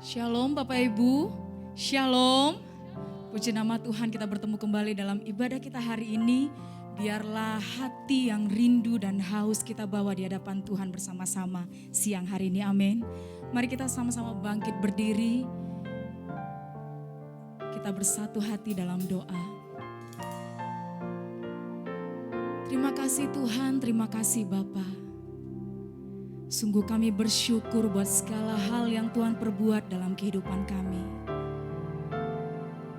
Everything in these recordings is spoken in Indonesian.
Shalom Bapak Ibu, Shalom. Puji nama Tuhan, kita bertemu kembali dalam ibadah kita hari ini. Biarlah hati yang rindu dan haus kita bawa di hadapan Tuhan bersama-sama siang hari ini, amin. Mari kita sama-sama bangkit berdiri. Kita bersatu hati dalam doa. Terima kasih Tuhan, terima kasih Bapa. Sungguh kami bersyukur buat segala hal yang Tuhan perbuat dalam kehidupan kami.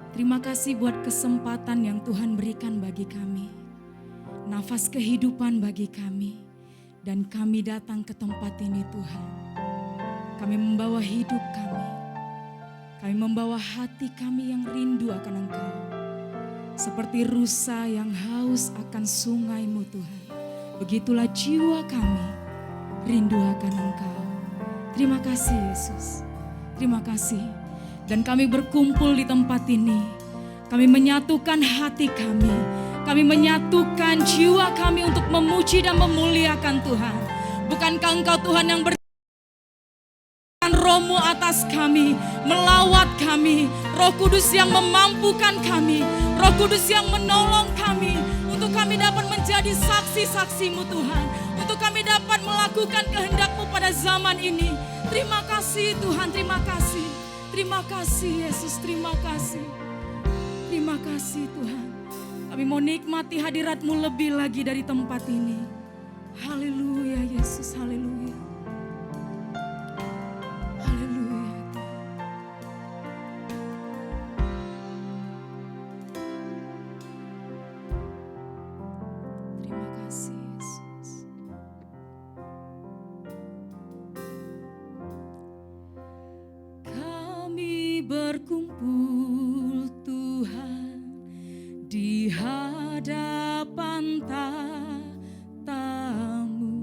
Terima kasih buat kesempatan yang Tuhan berikan bagi kami. Nafas kehidupan bagi kami. Dan kami datang ke tempat ini Tuhan. Kami membawa hidup kami. Kami membawa hati kami yang rindu akan Engkau. Seperti rusa yang haus akan sungai-Mu Tuhan. Begitulah jiwa kami rindu akan Engkau. Terima kasih Yesus. Terima kasih. Dan kami berkumpul di tempat ini. Kami menyatukan hati kami. Kami menyatukan jiwa kami untuk memuji dan memuliakan Tuhan. Bukankah Engkau Tuhan yang Roh-Mu atas kami, melawat kami. Roh Kudus yang memampukan kami. Roh Kudus yang menolong kami. Untuk kami dapat menjadi saksi-saksi-Mu Tuhan. Untuk kami dapat melakukan kehendak-Mu pada zaman ini. Terima kasih Tuhan, terima kasih. Terima kasih Yesus, terima kasih. Terima kasih Tuhan. Kami mau nikmati hadirat-Mu lebih lagi dari tempat ini. Haleluya Yesus, haleluya. Haleluya. Terima kasih Yesus. Kami berkumpul Tuhan di hadapan tatamu,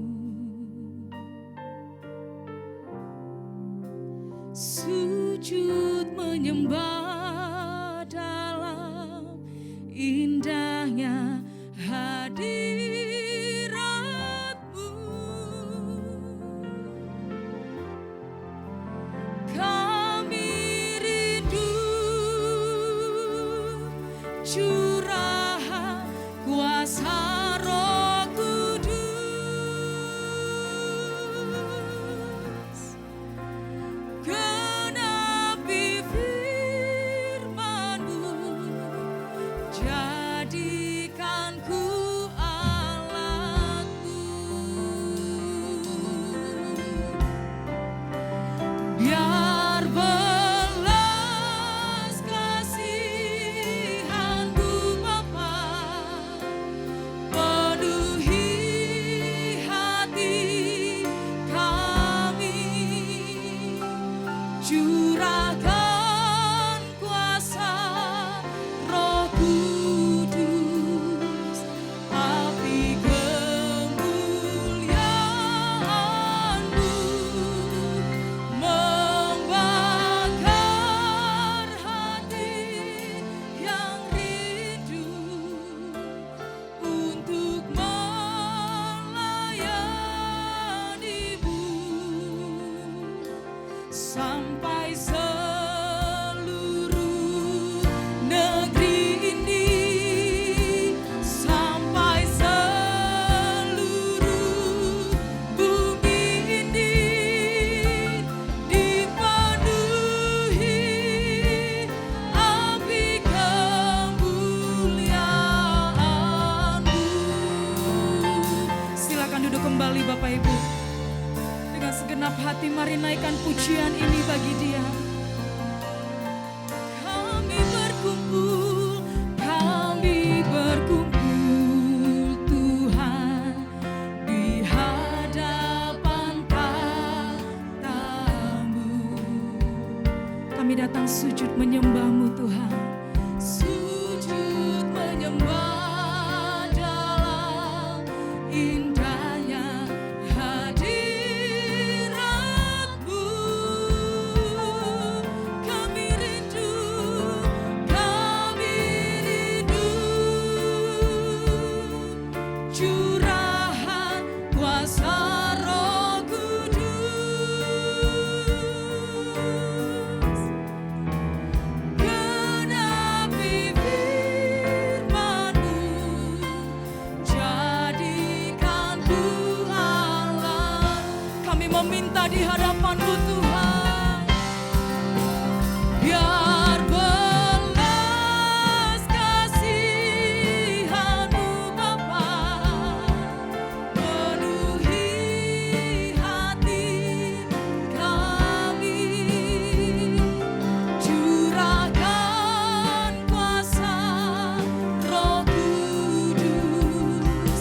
sujud menyembah dalam indahnya hadirat-Mu. Kami rindu curahan kuasa Roh Kudus. Genapi firman-Mu, jadikan ku alat-Mu. Biar belas kasihan-Mu Bapa penuhi hati kami. Curahkan kuasa Roh Kudus, api kemuliaan-Mu membakar hati yang rindu untuk melayani-Mu. Sampai seluruh negeri ini, sampai seluruh bumi ini dipenuhi api kemuliaan-Mu. Silakan duduk kembali Bapak Ibu. Dengan segenap hati mari naikkan pujian ini bagi Dia. Kami berkumpul Tuhan di hadapan tatamu. Kami datang sujud menyembah-Mu Tuhan. Sujud menyembah dalam indahnya hadirat-Mu. di hadapan-Mu Tuhan. Biar belas kasihan-Mu Bapa penuhi hati kami. Curahkan kuasa Roh Kudus,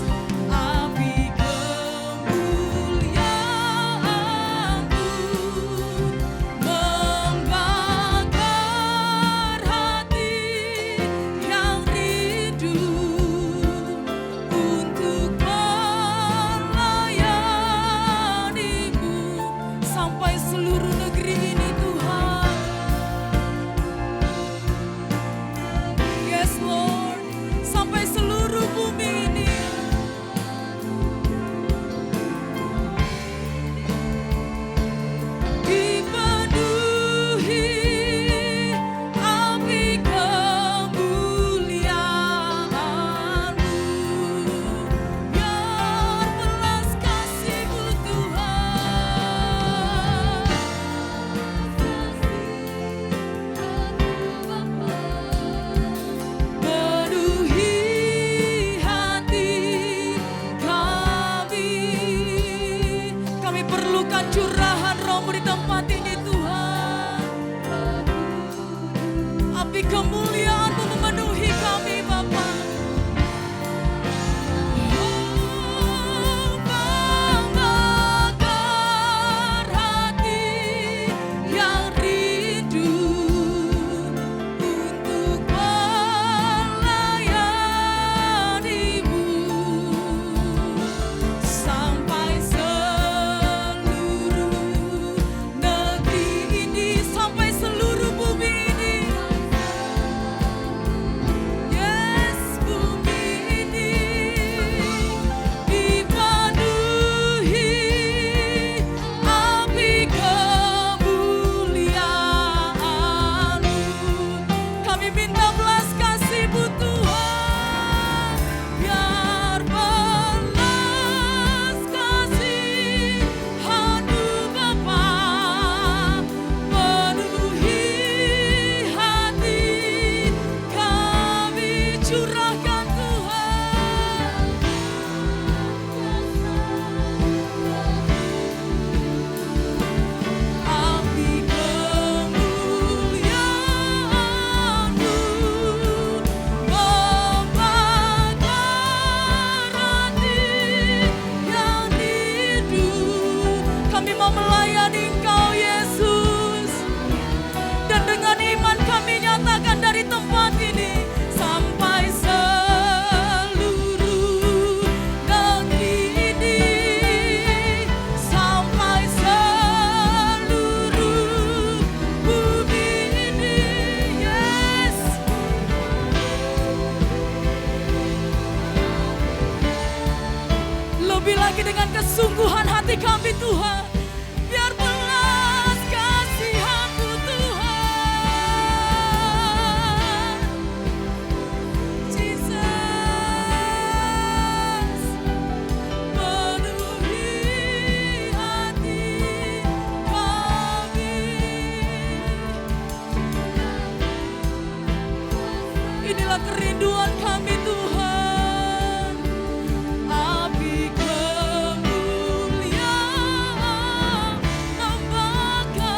api kemuliaan-Mu membakar hati yang rindu untuk melayani-Mu sampai seluruh negeri ini Tuhan. Yes Lord, sampai seluruh bumi ini. Dipenuhi api kemuliaan-Mu, biar belas kasih-Mu Tuhan. Penuhi hati kami. Kami perlukan curahan Roh-Mu di tempat ini Tuhan. Api kemuliaan-Mu memenuhi kami Bapa. Membakar hati yang rindu untuk melayani-Mu sampai seluruh negeri ini, sampai seluruh bumi ini. Yes, bumi ini dipenuhi api kemuliaan-Mu. Kami minta belas kasih-Mu Tuhan, biar belas kasihan-Mu Bapa penuhi hati kami. Curahkan Tuhan api kemuliaan-Mu membakar hati yang rindu. Kami mau melayani Engkau Yesus, dan dengan iman kami nyatakan dari tempat ini sampai seluruh negeri ini, sampai seluruh bumi ini. Yes, lebih lagi dengan kesungguhan hati kami Tuhan, biar belas kasihan-Mu Tuhan. Jesus, penuhi hati kami. Inilah kerinduan kami Tuhan, api kemuliaan membakar.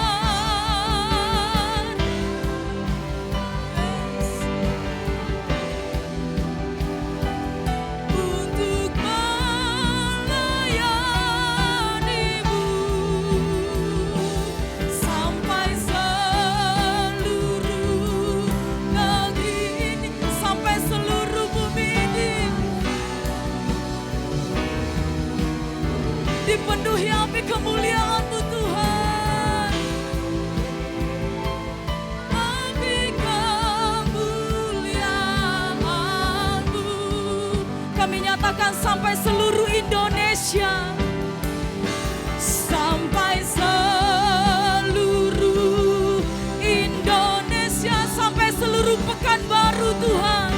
Yes. Untuk melayani-Mu sampai seluruh negeri ini, sampai seluruh bumi ini dipenuhi api kemuliaan-Mu Tuhan. Api kemuliaan-Mu kami nyatakan sampai seluruh Indonesia, sampai seluruh Indonesia, sampai seluruh Pekanbaru Tuhan.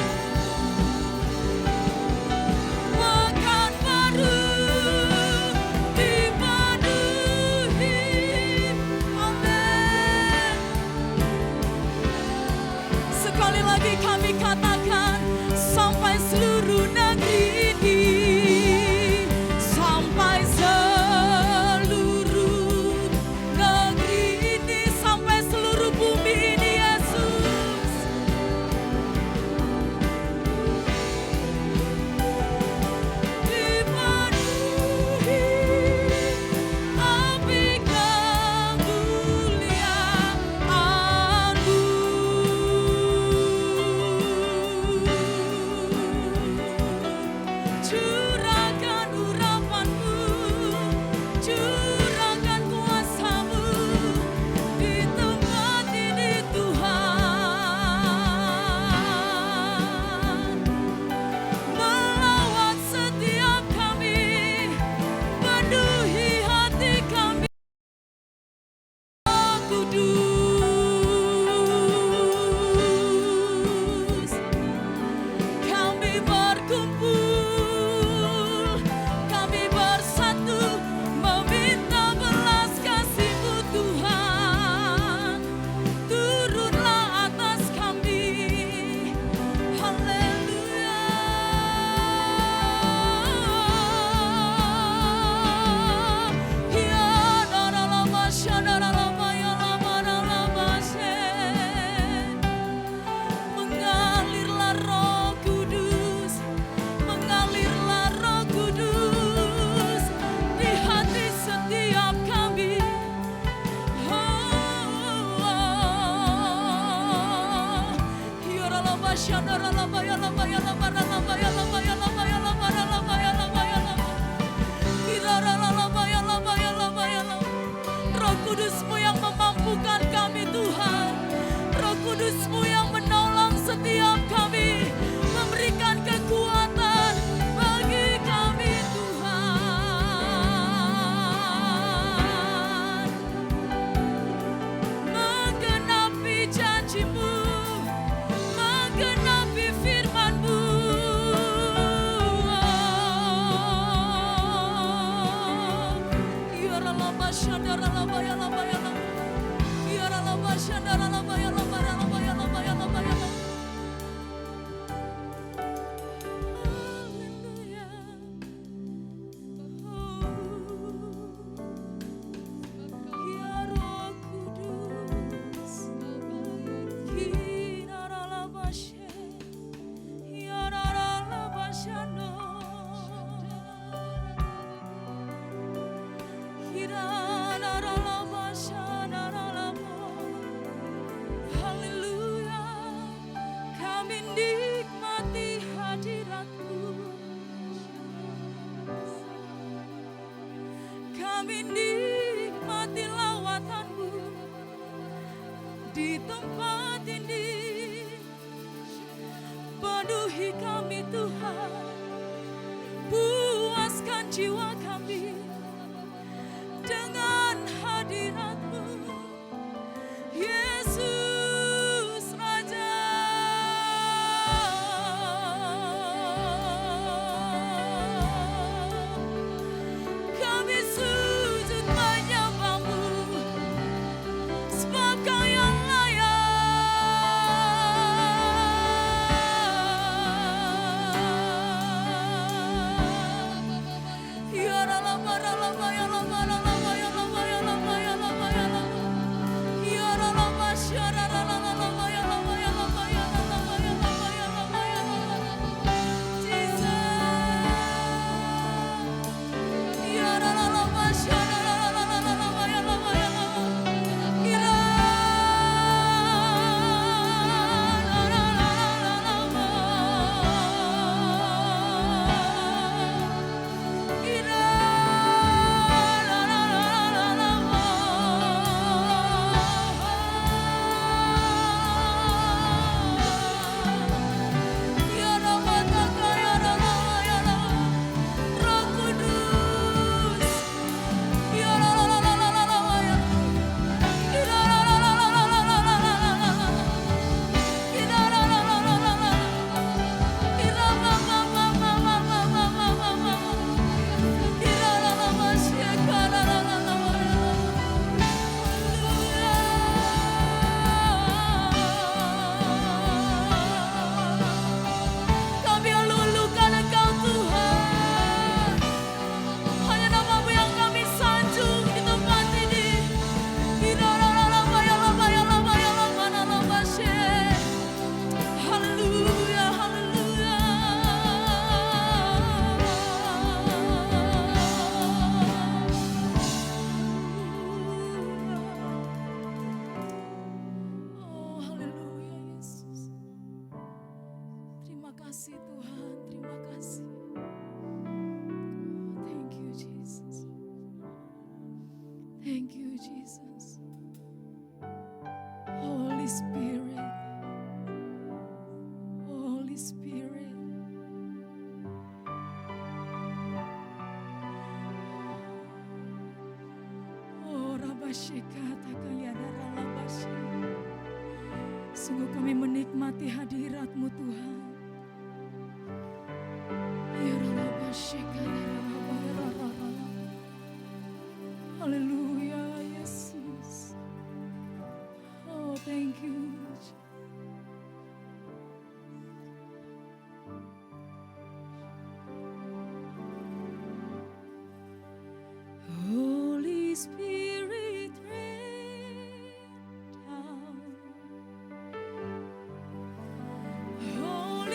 Pekanbaru dipenuhi Roh Kudus-Mu yang memampukan kami Tuhan. Roh Kudus-Mu yang menolong setiap kami, memberikan kekuatan bagi kami Tuhan. Menggenapi janji-Mu, menggenapi firman-Mu. Kami nikmati lawatan-Mu di tempat ini. Penuhi kami Tuhan, puaskan jiwa kami dengan hadirat-Mu, Yesus Raja. Kami sujud menyembah-Mu, sebab Kau yang layak. Ya Ralama, Ralama, ya Lama, Ralama, ya Lama, ya Lama, ya Lama, ya Lama. Ya Ralama, Syara, Ralama, ya Lama, ya Lama, ya Lama, ya Lama, ya Lama, ya Lama. Jesus. Ya Ralama, Syara, Ralama, ya Lama, ya Lama. Ira, Ralama. Ira, Ya Rama, Taka, ya Rama, ya Rama. Roh Kudus. Ya Rama, ya Rama. Ira, Ira, Ira, mama, mama, mama, mama, mama. Ira, Rama, Syekara, Rama, kami lulukan Engkau Tuhan. Hanya nama-Mu yang kami sanjung di tempat ini. Ira, Rama, ya Lama, ya Lama, ya Lama, Rama, Syek. Haleluya, haleluya. Oh, haleluya Yesus. Terima kasih Tuhan, terima kasih. Oh, thank you Jesus. Thank you Jesus. Holy Spirit. Holy Spirit. Oh, Rabashekata Kayada Ralabashe. Sungguh kami menikmati hadirat-Mu Tuhan. Ya Rabashekata Ralabashe. Haleluya Yesus. Oh, thank you. Holy Spirit, rain down. Holy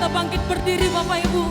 Boleh bangkit berdiri Bapak Ibu.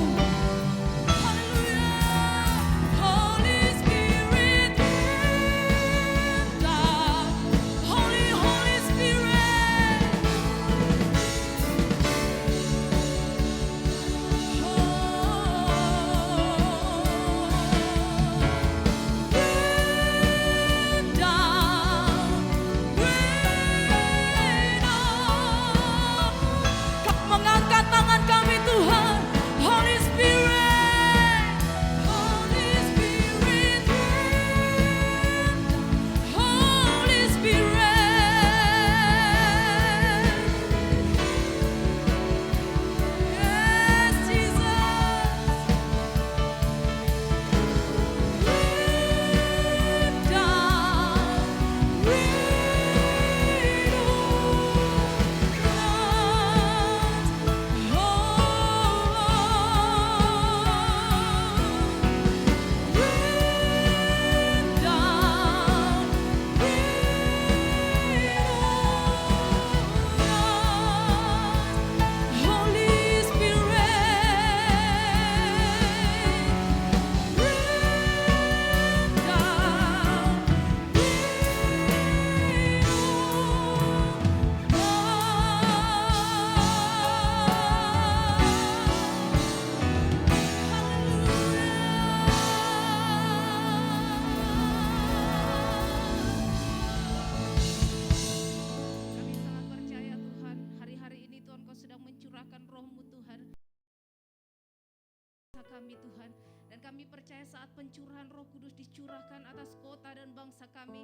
Kami Tuhan, dan kami percaya saat pencurahan Roh Kudus dicurahkan atas kota dan bangsa kami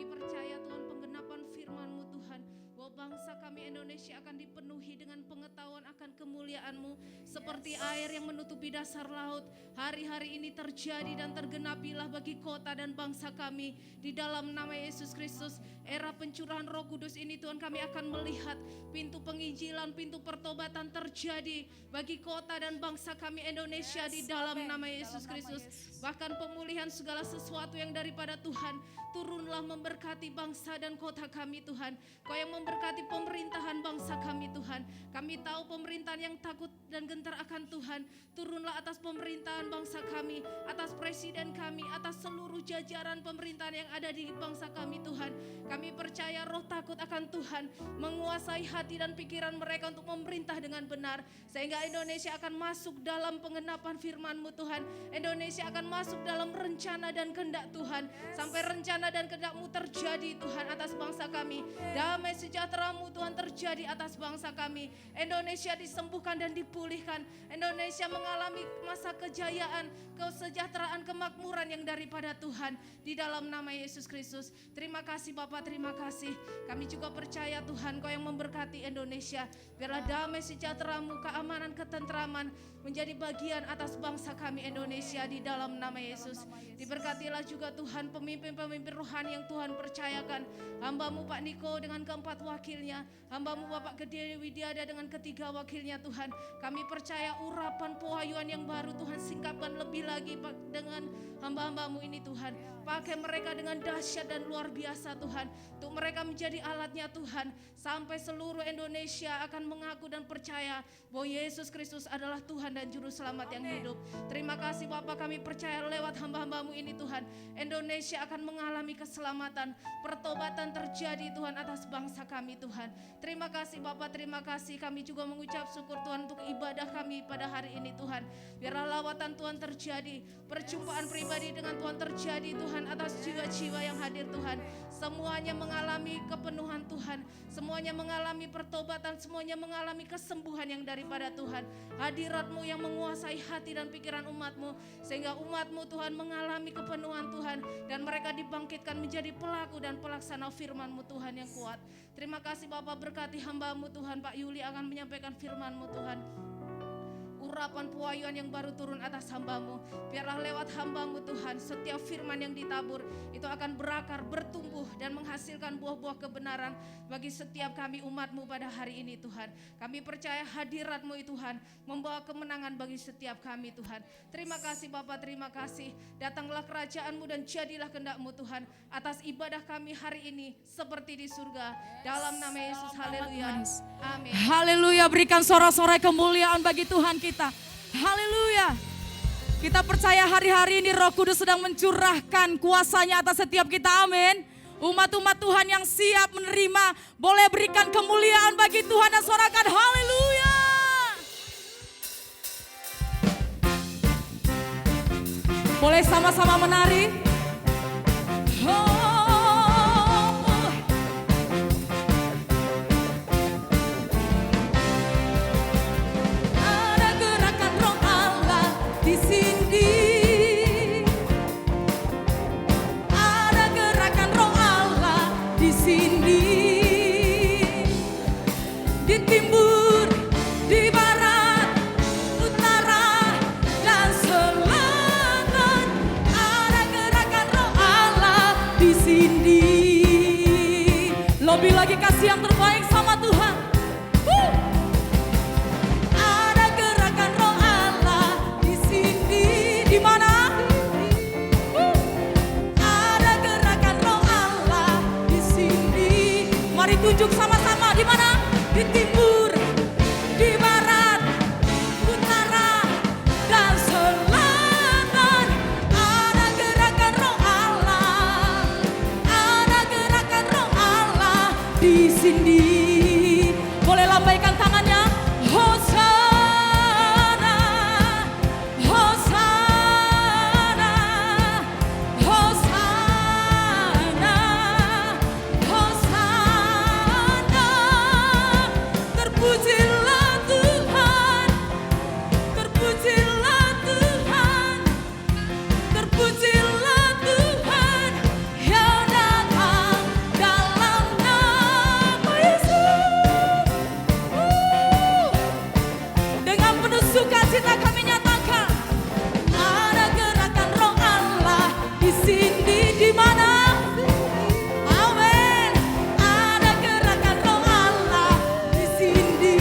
percaya Tuhan penggenapan firman-Mu Tuhan, bahwa bangsa kami Indonesia akan dipenuhi dengan pengetahuan akan kemuliaan-Mu seperti air yang menutupi dasar laut. Hari-hari ini terjadi dan tergenapilah bagi kota dan bangsa kami di dalam nama Yesus Kristus. Era pencurahan Roh Kudus ini Tuhan, kami akan melihat pintu penginjilan, pintu pertobatan terjadi bagi kota dan bangsa kami Indonesia di dalam nama Yesus Kristus. Bahkan pemulihan segala sesuatu yang daripada Tuhan, turunlah memberkati bangsa dan kota kami Tuhan. Kau yang memberkati pemerintahan bangsa kami Tuhan. Kami tahu pemerintahan yang takut dan gentar akan Tuhan, turunlah atas pemerintahan bangsa kami, atas presiden kami, atas seluruh jajaran pemerintahan yang ada di bangsa kami Tuhan. Kami percaya roh takut akan Tuhan menguasai hati dan pikiran mereka untuk memerintah dengan benar, sehingga Indonesia akan masuk dalam pengenapan firman-Mu Tuhan. Indonesia akan masuk dalam rencana dan kehendak Tuhan, sampai rencana dan kehendak-Mu terjadi Tuhan atas bangsa kami. Damai sejahtera-Mu Tuhan terjadi atas bangsa kami. Indonesia disembuhkan dan dipulihkan. Indonesia mengalami masa kejayaan, kesejahteraan, kemakmuran yang daripada Tuhan di dalam nama Yesus Kristus. Terima kasih Bapak, terima kasih. Kami juga percaya Tuhan Kau yang memberkati Indonesia. Biarlah damai sejahtera-Mu, keamanan, ketentraman menjadi bagian atas bangsa kami Indonesia di dalam nama Yesus. Diberkatilah juga Tuhan pemimpin-pemimpin rohani yang Tuhan percayakan. Hamba-Mu Pak Niko dengan keempat wakilnya, hamba-Mu Bapak Gede Widiada dengan ketiga wakilnya Tuhan. Kami percaya urapan pewahyuan yang baru Tuhan singkapkan lebih lagi dengan hamba-hamba-Mu ini Tuhan. Pakai mereka dengan dahsyat dan luar biasa Tuhan, untuk mereka menjadi alatnya Tuhan, sampai seluruh Indonesia akan mengaku dan percaya bahwa Yesus Kristus adalah Tuhan dan Juru Selamat yang hidup. Terima kasih Bapak, kami percaya lewat hamba-hamba-Mu ini Tuhan, Indonesia akan mengalami keselamatan, pertobatan terjadi Tuhan atas bangsa kami Tuhan. Terima kasih Bapak, terima kasih. Kami juga mengucap syukur Tuhan untuk ibadah kami pada hari ini Tuhan. Biarlah lawatan Tuhan terjadi, perjumpaan pribadi dengan Tuhan terjadi Tuhan atas jiwa-jiwa yang hadir Tuhan. Semuanya mengalami kepenuhan Tuhan, semuanya mengalami pertobatan, semuanya mengalami kesembuhan yang daripada Tuhan. Hadirat-Mu yang menguasai hati dan pikiran umat-Mu, sehingga umat-Mu Tuhan mengalami kepenuhan Tuhan, dan mereka dibangkitkan menjadi pelaku dan pelaksana firman-Mu Tuhan yang kuat. Terima kasih Bapak, berkati hamba-Mu Tuhan. Pak Yuli akan menyampaikan firman-Mu Tuhan. urapan pewahyuan yang baru turun atas hamba-Mu. Biarlah lewat hamba-Mu Tuhan, setiap firman yang ditabur itu akan berakar, bertumbuh dan menghasilkan buah-buah kebenaran bagi setiap kami umat-Mu pada hari ini Tuhan. Kami percaya hadirat-Mu Tuhan membawa kemenangan bagi setiap kami Tuhan. Terima kasih Bapa, terima kasih. Datanglah kerajaan-Mu dan jadilah kehendak-Mu Tuhan atas ibadah kami hari ini seperti di surga. Dalam nama Yesus, haleluya. Amin. Haleluya, berikan sorak-sorai kemuliaan bagi Tuhan kita. Haleluya. Kita percaya hari-hari ini Roh Kudus sedang mencurahkan kuasanya atas setiap kita, amin. Umat-umat Tuhan yang siap menerima, boleh berikan kemuliaan bagi Tuhan dan sorakan haleluya. Boleh sama-sama menari. Ada gerakan Roh Allah di sini. Ada gerakan Roh Allah di sini. Di timur, di barat, utara, dan selatan. Ada gerakan Roh Allah di sini. Lebih lagi kasih yang terbaik sama Tuhan. Ada gerakan Roh Allah di sini. Di mana? Ada gerakan Roh Allah di sini. Mari tunjuk sama-sama di mana? Di timur, di barat, utara, dan selatan. Ada gerakan Roh Allah. Ada gerakan Roh Allah di sini. Boleh lambaikan tangannya. Hosana, Hosana, Hosana, Hosana. Terpujilah Tuhan, terpujilah Tuhan, terpujilah Tuhan yang datang dalam nama Yesus. Dengan penuh sukacita kami nyatakan, ada gerakan Roh Allah di sini. Di mana? Amin. Ada gerakan Roh Allah di sini.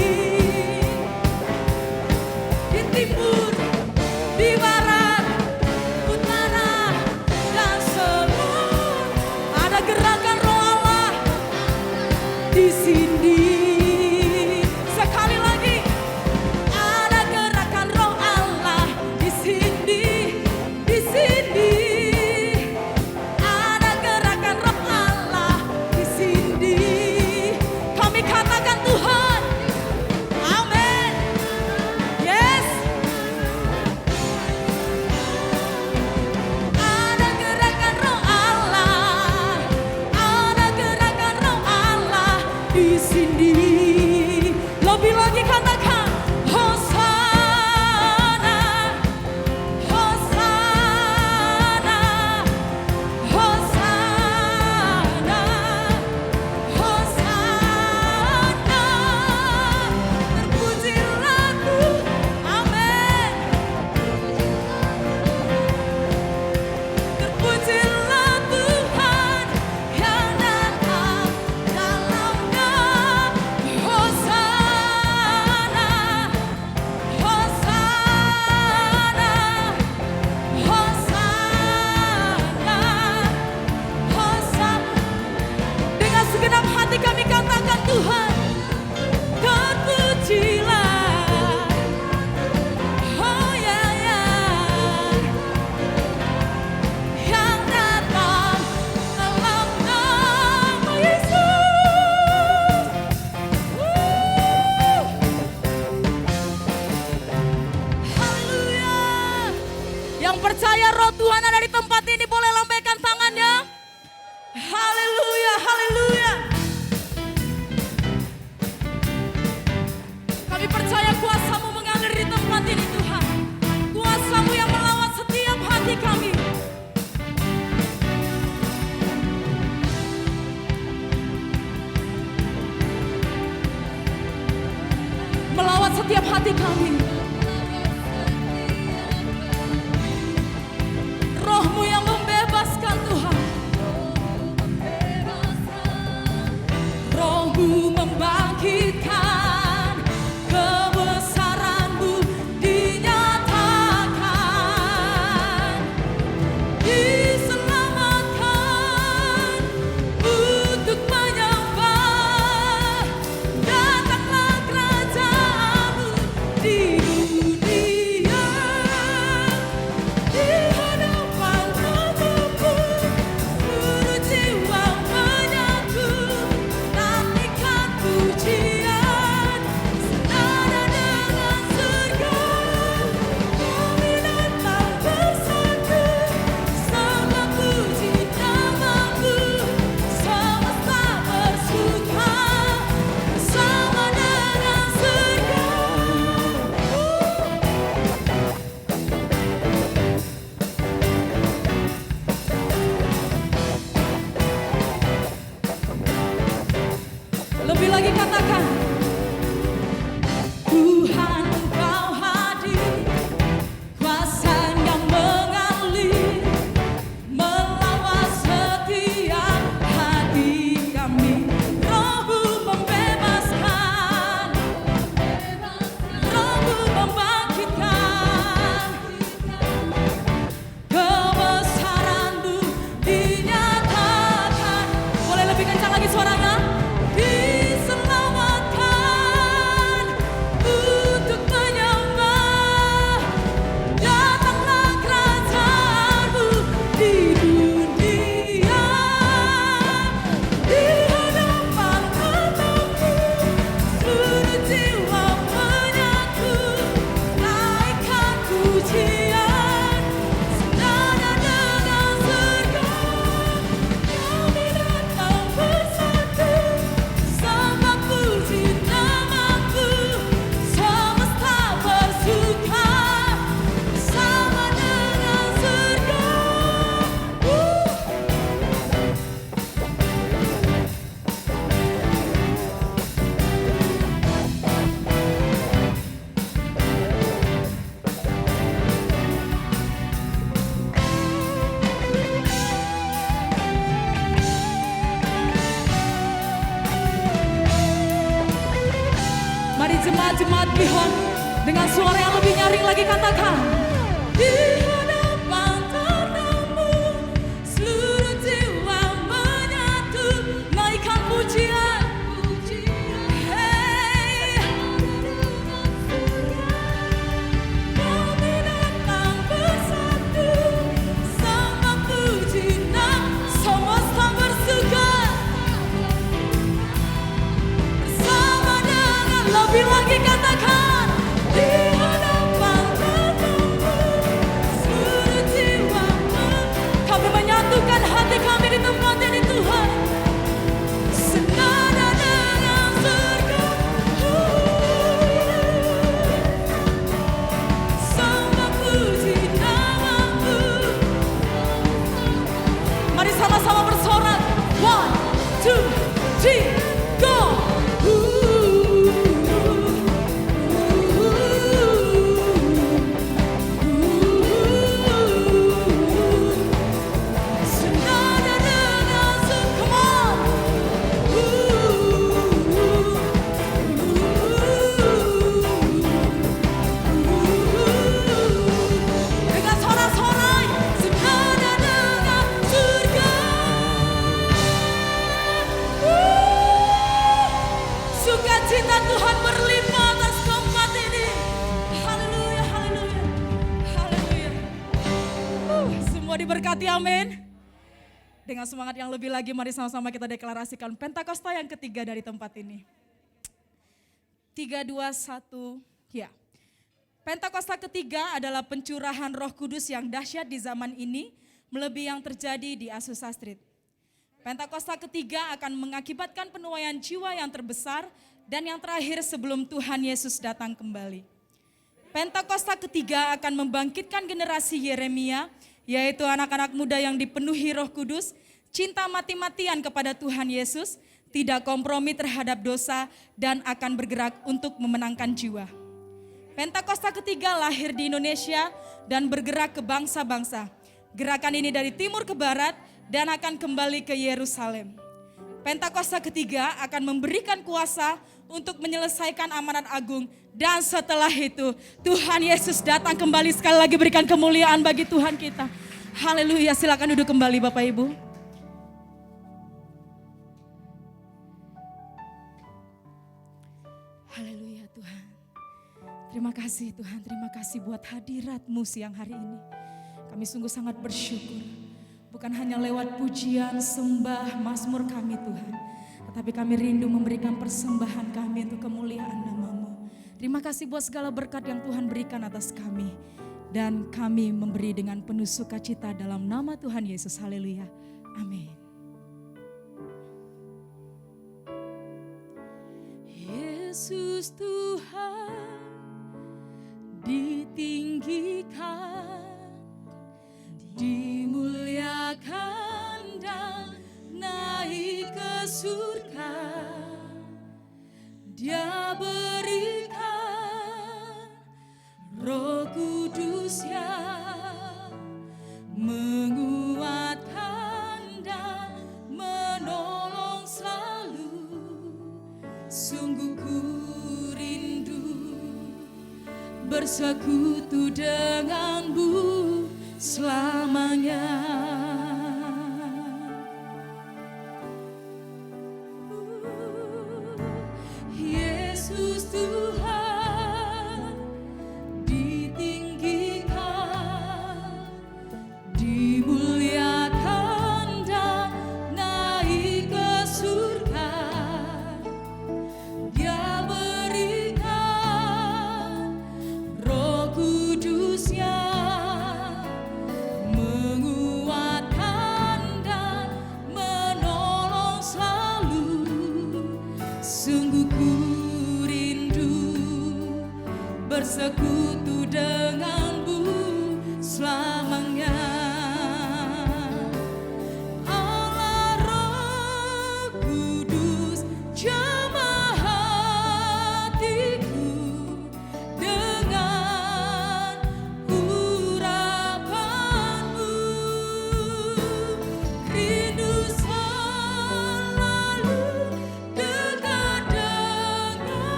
Di timur, di barat, utara, dan selatan. Ada gerakan Roh Allah di sini. Sekali lagi, ada gerakan Roh Allah di sini, di sini. Ada gerakan Roh Allah di sini. Kami katakan Tuhan, amin. Yes. Ada gerakan Roh Allah, ada gerakan Roh Allah di sini. Lebih lagi katakan Hosana, Hosana, Hosana, Hosana. Terpujilah Tuhan, amin. Terpujilah Tuhan yang datang dalam nama. Hosana, Hosana, Hosana, Hosana. Dengan segenap hati kami katakan Tuhan, terpujilah. Oh ya ya, yang datang dalam nama Yesus. Haleluya. Yang percaya Roh Tuhan ada di tempat ini boleh lambaikan tangannya. Haleluya, haleluya. Kami percaya kuasa-Mu mengalir di tempat ini Tuhan. Kuasa-Mu yang melawat setiap hati kami. Melawat setiap hati kami. di dunia. Di hadapan Bapa-Ku, seluruh jiwa menyatu, naikkan pujian senada dengan surga. Kami datang bersatu, sembah puji nama-Mu, semesta bersuka bersama dengan surga. Lebih lagi katakan, Tuhan Engkau hadir, kuasa-Nya mengalir, melawat setiap hati kami. Roh-Mu membebaskan, Roh-Mu membangkitkan, kebesaran-Mu dinyatakan. Boleh lebih kencang lagi suaranya? Diselamatkan untuk menyembah, datanglah kerajaan-Mu di dunia. Di hadapan Bapa-Ku, seluruh jiwa menyatu, naikkan pujian senada dengan surga. Kami datang bersatu, sembah puji nama-Mu, semesta bersuka bersama dengan surga. Mari jemaat-jemaat Gihon dengan suara yang lebih nyaring lagi katakan, di hadapan tatamu, seluruh jiwa menyatu, naikkan pujian. Hey, kami datang bersatu, sembah puji nama, semesta bersuka bersama dengan. Lebih lagi katakan, di hadapan Bapa-Mu, seluruh jiwa kami menyatukan hati kami di tempat ini Tuhan, senada dengan surga. Sembah puji nama-Mu. Mari sama-sama bersorak. 1, 2, 3, go! Senada dengan surga. Come on! Dengan sorak-sorai, senada dengan surga. Sukacita Tuhan berlimpah atas tempat ini. Haleluya, haleluya, haleluya. Semua diberkati, amin. Dengan semangat yang lebih lagi, mari sama-sama kita deklarasikan Pentakosta yang ketiga dari tempat ini. 3, 2, 1, ya. Pentakosta ketiga adalah pencurahan Roh Kudus yang dahsyat di zaman ini, melebihi yang terjadi di Azusa Street. Pentakosta ketiga akan mengakibatkan penuaian jiwa yang terbesar dan yang terakhir sebelum Tuhan Yesus datang kembali. Pentakosta ketiga akan membangkitkan generasi Yeremia, yaitu anak-anak muda yang dipenuhi Roh Kudus, cinta mati-matian kepada Tuhan Yesus, tidak kompromi terhadap dosa, dan akan bergerak untuk memenangkan jiwa. Pentakosta ketiga lahir di Indonesia dan bergerak ke bangsa-bangsa. Gerakan ini dari timur ke barat dan akan kembali ke Yerusalem. Pentakosta ketiga akan memberikan kuasa untuk menyelesaikan amanat agung. Dan setelah itu Tuhan Yesus datang kembali. Sekali lagi berikan kemuliaan bagi Tuhan kita. Haleluya, silakan duduk kembali Bapak Ibu. Haleluya Tuhan. Terima kasih Tuhan, terima kasih buat hadirat-Mu siang hari ini. Kami sungguh sangat bersyukur. Bukan hanya lewat pujian, sembah, mazmur kami Tuhan. Tetapi kami rindu memberikan persembahan kami untuk kemuliaan nama-Mu. Terima kasih buat segala berkat yang Tuhan berikan atas kami. Dan kami memberi dengan penuh sukacita dalam nama Tuhan Yesus. Haleluya. Amin. Yesus Tuhan ditinggikan, dimuliakan dan naik ke surga. Dia berikan Roh Kudus yang menguatkan dan menolong selalu. Sungguh ku rindu bersekutu denganmu selamanya. Yesus Tuhan ditinggikan, dimuliakan dan naik ke surga. Dia berikan Roh Kudus yang menguatkan dan menolong selalu. Sungguh ku rindu bersekutu denganmu selamanya. Allah Roh Kudus jamah hatiku dengan urapanmu. Rindu selalu dekat denganmu,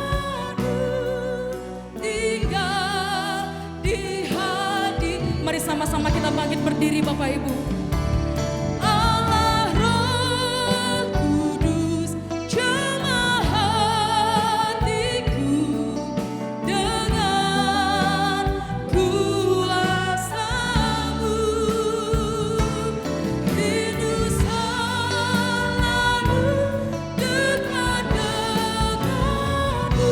tinggal di hati. Mari sama-sama kita bangkit berdiri Bapak Ibu. Allah Roh Kudus jamah hatiku dengan kuasa-Mu. Rindu selalu dekat denganmu,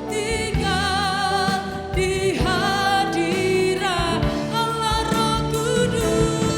tinggal di hadirat Allah Roh Kudus.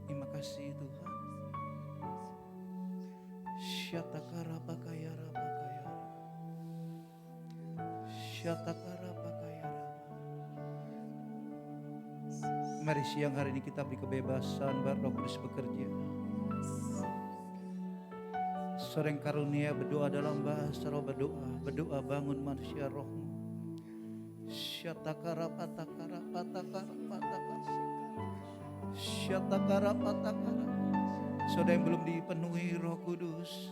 Terima kasih Tuhan. Mari siang hari ini kita beri kebebasan buat Roh Kudus bekerja. Sore karunia berdoa dalam bahasa roh, berdoa bangun manusia rohmu. Syatakara patakara patakara patakara. Syatakara patakara. Saudara yang belum dipenuhi Roh Kudus,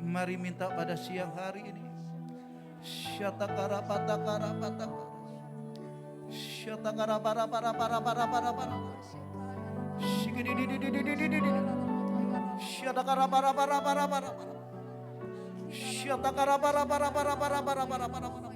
mari minta pada siang hari ini. Syatakara patakara patakara. Syatakara para para para para para para. Syatakara para para para para para. Syatakara para para para para para para para para.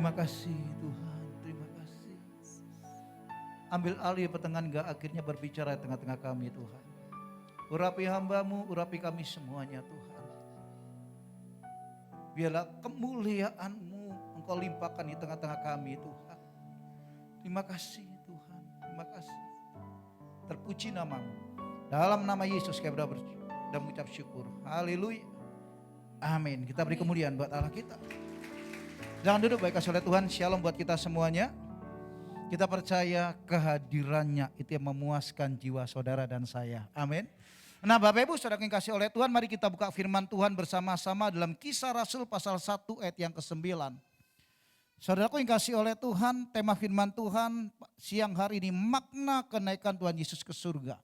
Terima kasih Tuhan, terima kasih. Ambil alih pertengahan gak akhirnya berbicara di tengah-tengah kami Tuhan. Urapi hamba-Mu, urapi kami semuanya Tuhan. Biarlah kemuliaan-Mu Engkau limpahkan di tengah-tengah kami Tuhan. Terima kasih Tuhan, terima kasih. Terpuji nama-Mu. Dalam nama Yesus kami berdoa dan mengucap syukur. Haleluya. Amin. Kita beri kemuliaan buat Allah kita. Jangan duduk, baik kasih oleh Tuhan. Shalom buat kita semuanya. Kita percaya kehadirannya itu yang memuaskan jiwa saudara dan saya. Amin. Nah Bapak Ibu saudara yang kasih oleh Tuhan, mari kita buka firman Tuhan bersama-sama dalam Kisah Rasul pasal 1 ayat yang ke-9. Saudaraku yang kasih oleh Tuhan, tema firman Tuhan siang hari ini makna kenaikan Tuhan Yesus ke surga.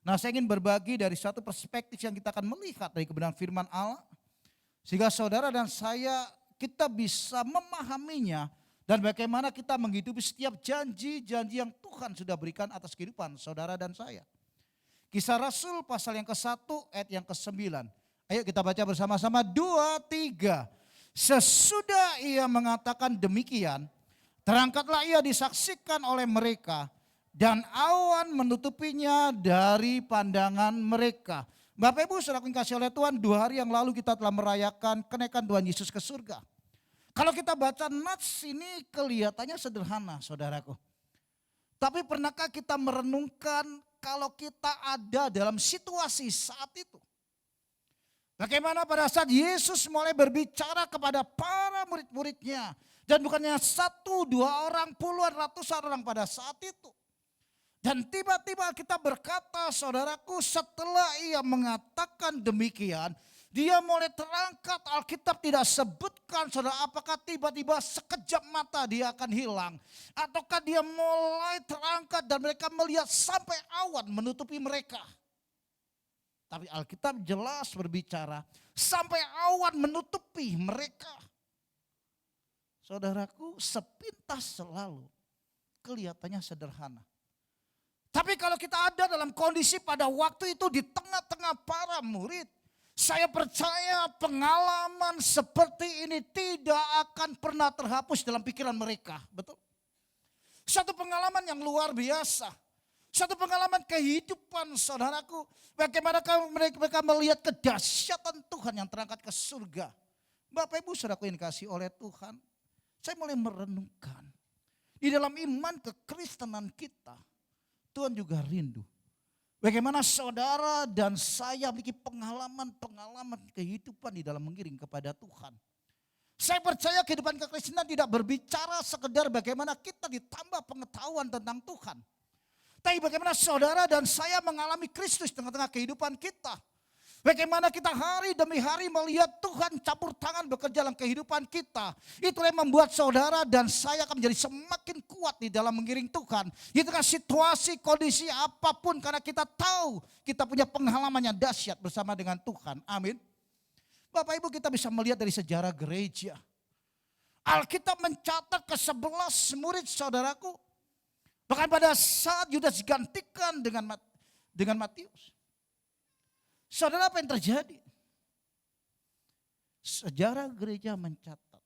Nah saya ingin berbagi dari satu perspektif yang kita akan melihat dari kebenaran firman Allah. Sehingga saudara dan saya kita bisa memahaminya dan bagaimana kita menghidupi setiap janji-janji yang Tuhan sudah berikan atas kehidupan saudara dan saya. Kisah Rasul pasal yang ke-1 ayat yang ke-9. Ayo kita baca bersama-sama 2, 3. Sesudah ia mengatakan demikian, terangkatlah ia disaksikan oleh mereka dan awan menutupinya dari pandangan mereka. Bapak Ibu saudara yang kasih oleh Tuhan, 2 hari yang lalu kita telah merayakan kenaikan Tuhan Yesus ke surga. Kalau kita baca nats ini kelihatannya sederhana saudaraku. Tapi pernahkah kita merenungkan kalau kita ada dalam situasi saat itu? Bagaimana pada saat Yesus mulai berbicara kepada para murid-muridnya. Dan bukannya 1, 2 orang, puluhan, ratusan orang pada saat itu. Dan tiba-tiba kita berkata saudaraku setelah ia mengatakan demikian. Dia mulai terangkat, Alkitab tidak sebutkan saudara apakah tiba-tiba sekejap mata dia akan hilang. Ataukah dia mulai terangkat dan mereka melihat sampai awan menutupi mereka. Tapi Alkitab jelas berbicara sampai awan menutupi mereka. Saudaraku sepintas selalu kelihatannya sederhana. Tapi kalau kita ada dalam kondisi pada waktu itu di tengah-tengah para murid. Saya percaya pengalaman seperti ini tidak akan pernah terhapus dalam pikiran mereka. Betul? Satu pengalaman yang luar biasa. Satu pengalaman kehidupan saudaraku. Bagaimana mereka melihat kedahsyatan Tuhan yang terangkat ke surga. Bapak Ibu saudaraku yang dikasih oleh Tuhan. Saya mulai merenungkan. Di dalam iman kekristenan kita. Tuhan juga rindu. Bagaimana saudara dan saya memiliki pengalaman-pengalaman kehidupan di dalam mengiring kepada Tuhan. Saya percaya kehidupan kekristenan tidak berbicara sekedar bagaimana kita ditambah pengetahuan tentang Tuhan. Tapi bagaimana saudara dan saya mengalami Kristus di tengah-tengah kehidupan kita. Bagaimana kita hari demi hari melihat Tuhan campur tangan bekerja dalam kehidupan kita. Itulah yang membuat saudara dan saya akan menjadi semakin kuat di dalam mengiring Tuhan. Di tengah situasi, kondisi apapun, karena kita tahu kita punya pengalaman yang dahsyat bersama dengan Tuhan. Amin. Bapak Ibu, kita bisa melihat dari sejarah gereja. Alkitab mencatat ke-11 murid saudaraku. Bahkan pada saat Yudas digantikan dengan Matius. Saudara, apa yang terjadi? Sejarah gereja mencatat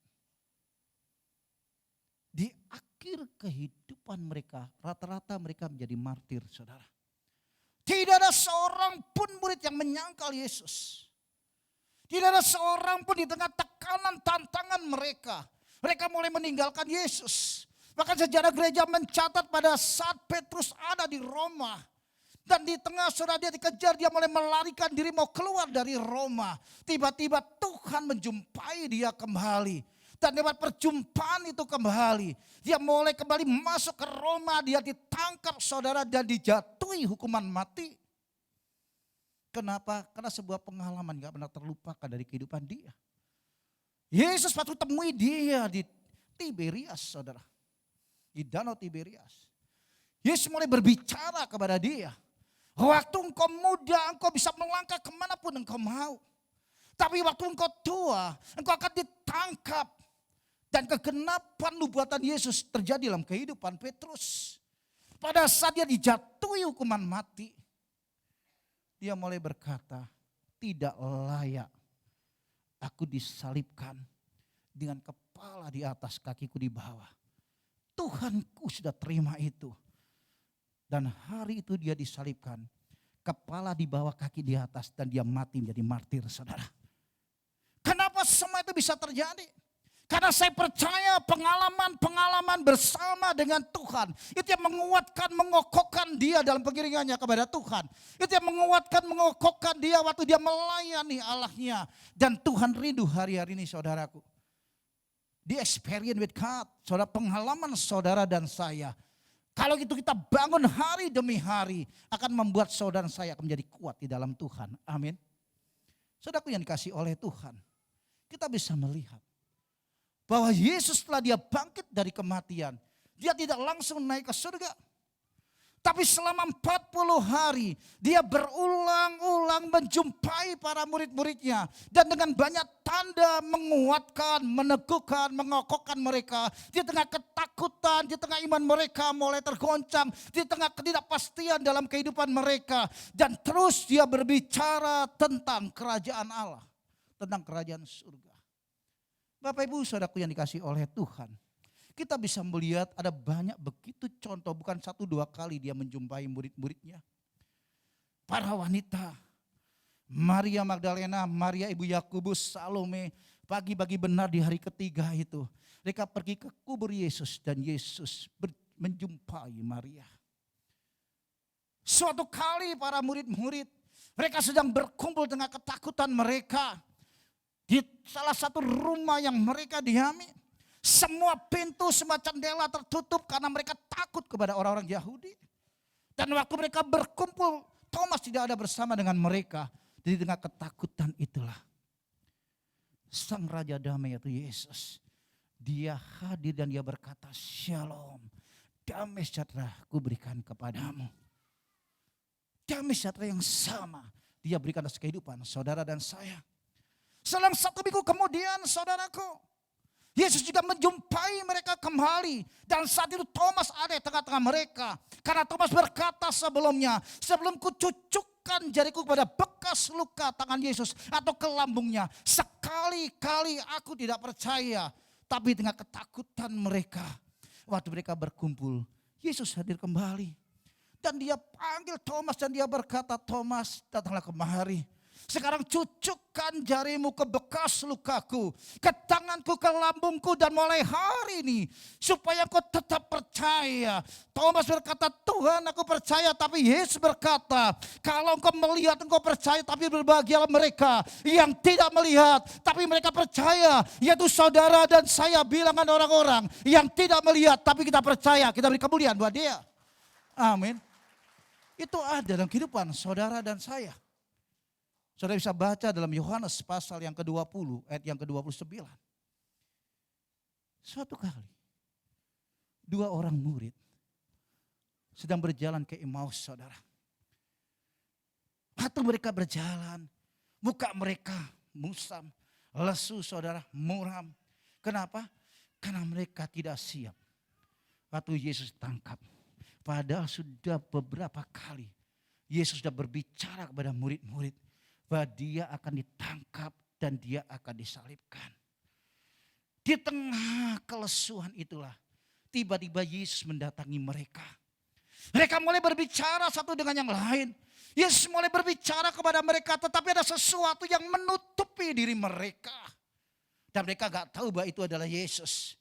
di akhir kehidupan mereka, rata-rata mereka menjadi martir, saudara. Tidak ada seorang pun murid yang menyangkal Yesus. Tidak ada seorang pun di tengah tekanan tantangan mereka. Mereka mulai meninggalkan Yesus. Bahkan sejarah gereja mencatat pada saat Petrus ada di Roma. Dan di tengah saudara dia dikejar, dia mulai melarikan diri mau keluar dari Roma. Tiba-tiba Tuhan menjumpai dia kembali. Dan lewat perjumpaan itu kembali, dia mulai kembali masuk ke Roma. Dia ditangkap saudara dan dijatuhi hukuman mati. Kenapa? Karena sebuah pengalaman gak pernah terlupakan dari kehidupan dia. Yesus waktu temui dia di Tiberias, saudara. Di Danau Tiberias. Yesus mulai berbicara kepada dia. Waktu engkau muda, engkau bisa melangkah kemanapun engkau mau. Tapi waktu engkau tua, engkau akan ditangkap. Dan kegenapan nubuatan Yesus terjadi dalam kehidupan Petrus. Pada saat dia dijatuhi hukuman mati, dia mulai berkata, tidak layak aku disalibkan dengan kepala di atas, kakiku di bawah. Tuhanku sudah terima itu. Dan hari itu dia disalibkan, kepala di bawah, kaki di atas, dan dia mati menjadi martir, saudara. Kenapa semua itu bisa terjadi? Karena saya percaya pengalaman-pengalaman bersama dengan Tuhan, itu yang menguatkan, mengokohkan dia dalam pengiringannya kepada Tuhan. Itu yang menguatkan, mengokohkan dia waktu dia melayani Allahnya. Dan Tuhan rindu hari-hari ini, saudaraku. Di experience with God, saudara, pengalaman saudara dan saya. Kalau itu kita bangun hari demi hari, akan membuat saudara dan saya akan menjadi kuat di dalam Tuhan. Amin. Saudaraku yang dikasih oleh Tuhan, kita bisa melihat bahwa Yesus setelah dia bangkit dari kematian, dia tidak langsung naik ke surga. Tapi selama 40 hari dia berulang-ulang menjumpai para murid-muridnya. Dan dengan banyak tanda menguatkan, meneguhkan, mengokohkan mereka. Di tengah ketakutan, di tengah iman mereka mulai tergoncang. Di tengah ketidakpastian dalam kehidupan mereka. Dan terus dia berbicara tentang kerajaan Allah. Tentang kerajaan surga. Bapak Ibu saudaraku yang dikasih oleh Tuhan. Kita bisa melihat ada banyak begitu contoh, bukan 1-2 kali dia menjumpai murid-muridnya. Para wanita, Maria Magdalena, Maria ibu Yakobus, Salome, pagi-pagi benar di hari ketiga itu. Mereka pergi ke kubur Yesus dan Yesus menjumpai Maria. Suatu kali para murid-murid, mereka sedang berkumpul dengan ketakutan mereka. Di salah satu rumah yang mereka diami. Semua pintu, semua jendela tertutup karena mereka takut kepada orang-orang Yahudi. Dan waktu mereka berkumpul, Thomas tidak ada bersama dengan mereka. Di tengah ketakutan itulah, Sang Raja Damai yaitu Yesus, dia hadir dan dia berkata, Shalom, damai sejahtera ku berikan kepadamu. Damai sejahtera yang sama dia berikan atas kehidupan saudara dan saya. Selang 1 minggu kemudian saudaraku, Yesus juga menjumpai mereka kembali. Dan saat itu Thomas ada di tengah-tengah mereka. Karena Thomas berkata sebelumnya, sebelum ku cucukkan jariku kepada bekas luka tangan Yesus atau ke lambungnya, sekali-kali aku tidak percaya. Tapi dengan ketakutan mereka, waktu mereka berkumpul, Yesus hadir kembali. Dan dia panggil Thomas dan dia berkata, Thomas, datanglah kemari. Sekarang cucukkan jarimu ke bekas lukaku, ke tanganku, ke lambungku, dan mulai hari ini supaya kau tetap percaya. Thomas berkata, Tuhan aku percaya, tapi Yesus berkata, kalau engkau melihat engkau percaya, tapi berbahagialah mereka yang tidak melihat, tapi mereka percaya, yaitu saudara dan saya, bilangan orang-orang yang tidak melihat, tapi kita percaya, kita beri kemuliaan buat dia. Amin. Itu ada dalam kehidupan saudara dan saya. Saudara bisa baca dalam Yohanes pasal yang ke-20 ayat yang ke-29. Suatu kali 2 orang murid sedang berjalan ke Emmaus, saudara. Waktu mereka berjalan, muka mereka musam, lesu, saudara, muram. Kenapa? Karena mereka tidak siap. Waktu Yesus tangkap, padahal sudah beberapa kali Yesus sudah berbicara kepada murid-murid bahwa dia akan ditangkap dan dia akan disalibkan. Di tengah kelesuhan itulah tiba-tiba Yesus mendatangi mereka. Mereka mulai berbicara satu dengan yang lain. Yesus mulai berbicara kepada mereka, tetapi ada sesuatu yang menutupi diri mereka. Dan mereka gak tahu bahwa itu adalah Yesus.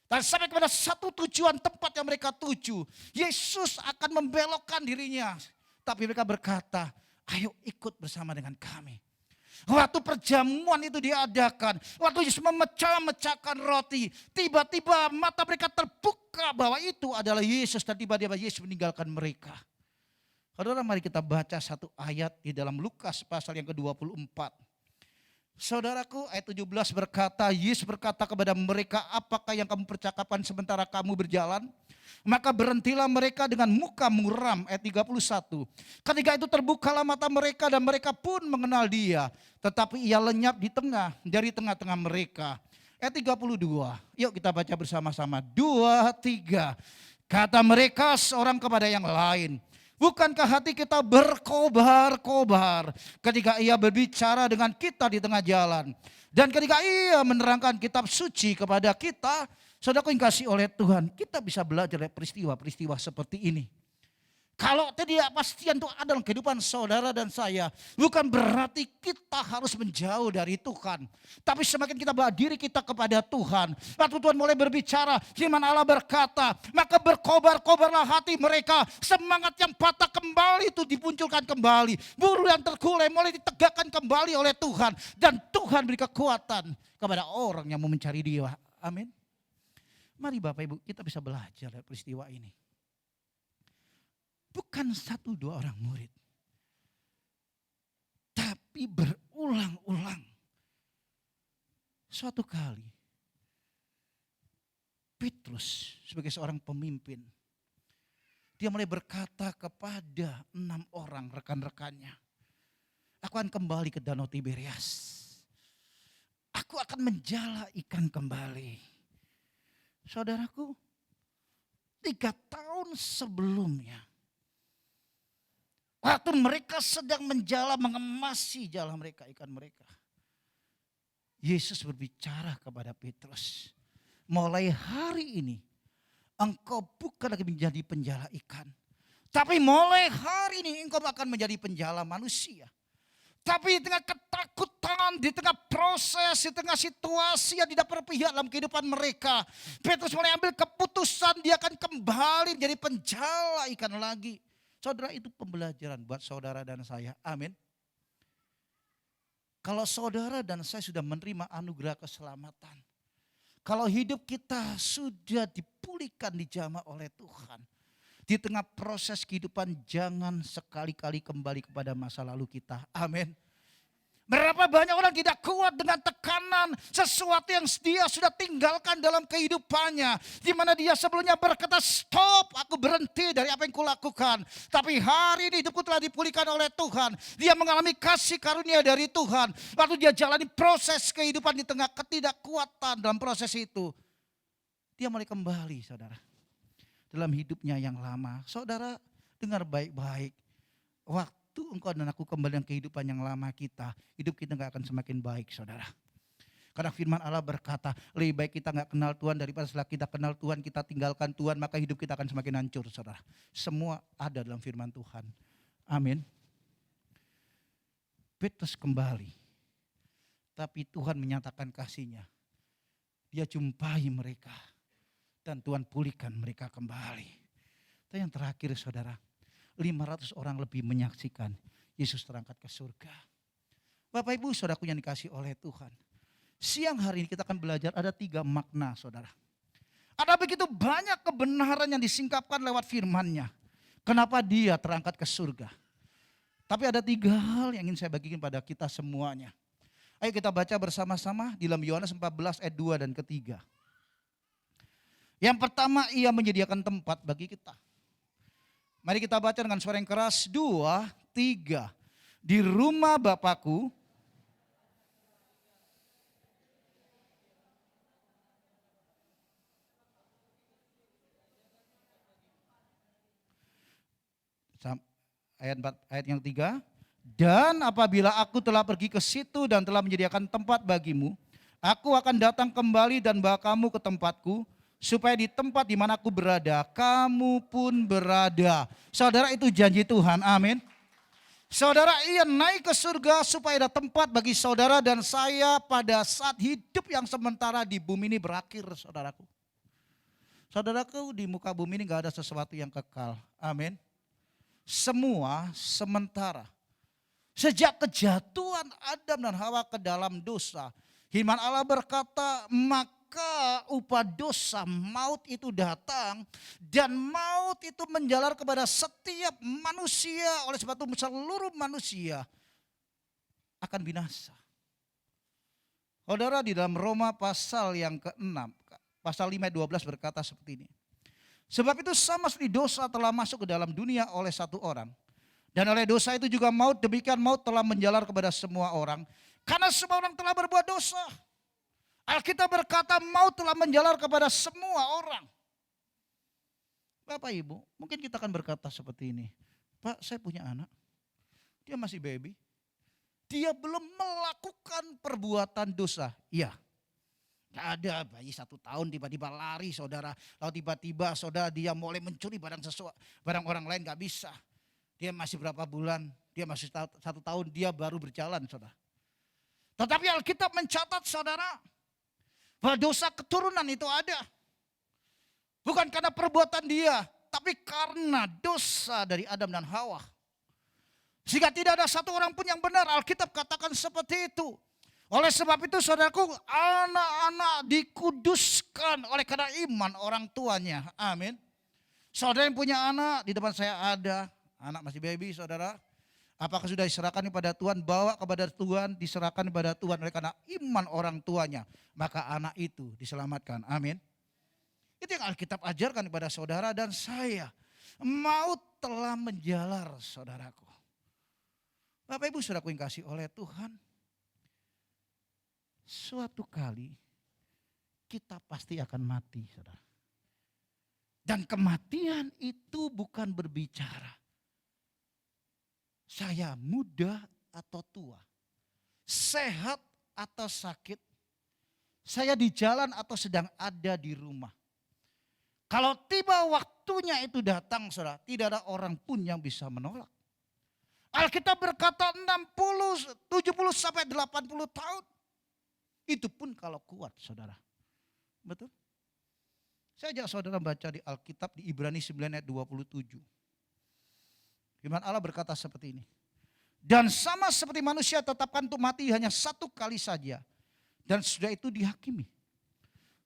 Dan sampai kepada satu tujuan tempat yang mereka tuju, Yesus akan membelokkan dirinya. Tapi mereka berkata, ayo ikut bersama dengan kami. Waktu perjamuan itu diadakan, waktu Yesus memecahkan roti, tiba-tiba mata mereka terbuka bahwa itu adalah Yesus, dan tiba-tiba Yesus meninggalkan mereka. Saudara, mari kita baca satu ayat di dalam Lukas pasal yang ke-24. Saudaraku, ayat 17 berkata, Yesus berkata kepada mereka, apakah yang kamu percakapkan sementara kamu berjalan? Maka berhentilah mereka dengan muka muram, ayat 31. Ketika itu terbukalah mata mereka dan mereka pun mengenal dia. Tetapi ia lenyap dari tengah-tengah mereka. Ayat 32, yuk kita baca bersama-sama. 2, 3. Kata mereka seorang kepada yang lain, bukankah hati kita berkobar-kobar ketika ia berbicara dengan kita di tengah jalan? Dan ketika ia menerangkan kitab suci kepada kita, saudaraku yang kasih oleh Tuhan, kita bisa belajar dari peristiwa-peristiwa seperti ini. Kalau ketidakpastian itu ada dalam kehidupan saudara dan saya, bukan berarti kita harus menjauh dari Tuhan. Tapi semakin kita bawa diri kita kepada Tuhan, waktu Tuhan mulai berbicara, firman Allah berkata, maka berkobar-kobarlah hati mereka. Semangat yang patah kembali itu dimunculkan kembali. Buru yang terkulai mulai ditegakkan kembali oleh Tuhan. Dan Tuhan beri kekuatan kepada orang yang mau mencari Dia. Amin. Mari Bapak Ibu, kita bisa belajar dari peristiwa ini. Bukan 1-2 orang murid, tapi berulang-ulang. Suatu kali, Petrus sebagai seorang pemimpin, dia mulai berkata kepada 6 orang rekan-rekannya, aku akan kembali ke Danau Tiberias. Aku akan menjala ikan kembali. Saudaraku, 3 tahun sebelumnya, waktu mereka sedang menjala, mengemasi jala mereka, ikan mereka, Yesus berbicara kepada Petrus, mulai hari ini engkau bukan lagi menjadi penjala ikan, tapi mulai hari ini engkau akan menjadi penjala manusia. Tapi di tengah ketakutan, di tengah proses, di tengah situasi yang tidak berpihak dalam kehidupan mereka, Petrus mulai ambil keputusan dia akan kembali menjadi penjala ikan lagi. Saudara, itu pembelajaran buat saudara dan saya. Amin. Kalau saudara dan saya sudah menerima anugerah keselamatan, kalau hidup kita sudah dipulihkan, dijamah oleh Tuhan, di tengah proses kehidupan jangan sekali-kali kembali kepada masa lalu kita. Amin. Berapa banyak orang tidak kuat dengan tekanan sesuatu yang dia sudah tinggalkan dalam kehidupannya. Di mana dia sebelumnya berkata, stop, aku berhenti dari apa yang kulakukan. Tapi hari ini hidupku telah dipulihkan oleh Tuhan. Dia mengalami kasih karunia dari Tuhan. Waktu dia jalani proses kehidupan di tengah ketidakkuatan dalam proses itu, dia mulai kembali, saudara, dalam hidupnya yang lama. Saudara, dengar baik-baik. Waktu engkau dan aku kembali dengan kehidupan yang lama kita, hidup kita gak akan semakin baik, saudara. Karena firman Allah berkata, lebih baik kita gak kenal Tuhan daripada setelah kita kenal Tuhan, kita tinggalkan Tuhan, maka hidup kita akan semakin hancur, saudara. Semua ada dalam firman Tuhan. Amin. Petrus kembali, tapi Tuhan menyatakan kasih-Nya. Dia jumpai mereka, dan Tuhan pulihkan mereka kembali. Dan yang terakhir, saudara, 500 orang lebih menyaksikan Yesus terangkat ke surga. Bapak Ibu saudaraku yang dikasih oleh Tuhan, siang hari ini kita akan belajar ada 3 makna, saudara. Ada begitu banyak kebenaran yang disingkapkan lewat firman-Nya. Kenapa dia terangkat ke surga? Tapi ada 3 hal yang ingin saya bagikan pada kita semuanya. Ayo kita baca bersama-sama di dalam Yohanes 14 ayat 2 dan ketiga. Yang pertama, ia menyediakan tempat bagi kita. Mari kita baca dengan suara yang keras, 2, 3. Di rumah Bapakku ayat 4, ayat yang 3. Dan apabila aku telah pergi ke situ dan telah menyediakan tempat bagimu, aku akan datang kembali dan bawa kamu ke tempatku, supaya di tempat di mana aku berada, kamu pun berada. Saudara, itu janji Tuhan, amin. Saudara, ia naik ke surga supaya ada tempat bagi saudara dan saya pada saat hidup yang sementara di bumi ini berakhir, saudaraku. Saudaraku, di muka bumi ini gak ada sesuatu yang kekal, amin. Semua sementara. Sejak kejatuhan Adam dan Hawa ke dalam dosa, firman Allah berkata, maka upah dosa maut itu datang, dan maut itu menjalar kepada setiap manusia. Oleh sebab itu seluruh manusia akan binasa. Saudara, di dalam Roma pasal yang ke-6, pasal 5 ayat 12 berkata seperti ini. Sebab itu sama seperti dosa telah masuk ke dalam dunia oleh satu orang, dan oleh dosa itu juga maut, demikian maut telah menjalar kepada semua orang, karena semua orang telah berbuat dosa. Alkitab berkata maut telah menjalar kepada semua orang. Bapak Ibu, mungkin kita akan berkata seperti ini. Pak, saya punya anak, dia masih baby, dia belum melakukan perbuatan dosa. Iya, gak ada bayi 1 tahun tiba-tiba lari saudara, lalu tiba-tiba saudara dia mulai mencuri barang orang lain, gak bisa. Dia masih berapa bulan, dia masih 1 tahun, dia baru berjalan saudara. Tetapi Alkitab mencatat saudara, bahwa dosa keturunan itu ada. Bukan karena perbuatan dia, tapi karena dosa dari Adam dan Hawa. Sehingga tidak ada satu orang pun yang benar, Alkitab katakan seperti itu. Oleh sebab itu saudaraku, anak-anak dikuduskan oleh karena iman orang tuanya. Amin. Saudara yang punya anak, di depan saya ada. Anak masih baby saudara, apakah sudah diserahkan kepada Tuhan? Bawa kepada Tuhan, diserahkan kepada Tuhan oleh karena iman orang tuanya. Maka anak itu diselamatkan, amin. Itu yang Alkitab ajarkan kepada saudara dan saya. Maut telah menjalar saudaraku. Bapak Ibu saudaraku yang kasih oleh Tuhan. Suatu kali kita pasti akan mati saudara. Dan kematian itu bukan berbicara saya muda atau tua, sehat atau sakit, saya di jalan atau sedang ada di rumah. Kalau tiba waktunya itu datang saudara, tidak ada orang pun yang bisa menolak. Alkitab berkata 60, 70 sampai 80 tahun. Itu pun kalau kuat saudara. Betul? Saya ajak saudara baca di Alkitab di Ibrani 9 ayat 27. Firman Allah berkata seperti ini. Dan sama seperti manusia tetapkan untuk mati hanya 1 kali saja. Dan sudah itu dihakimi.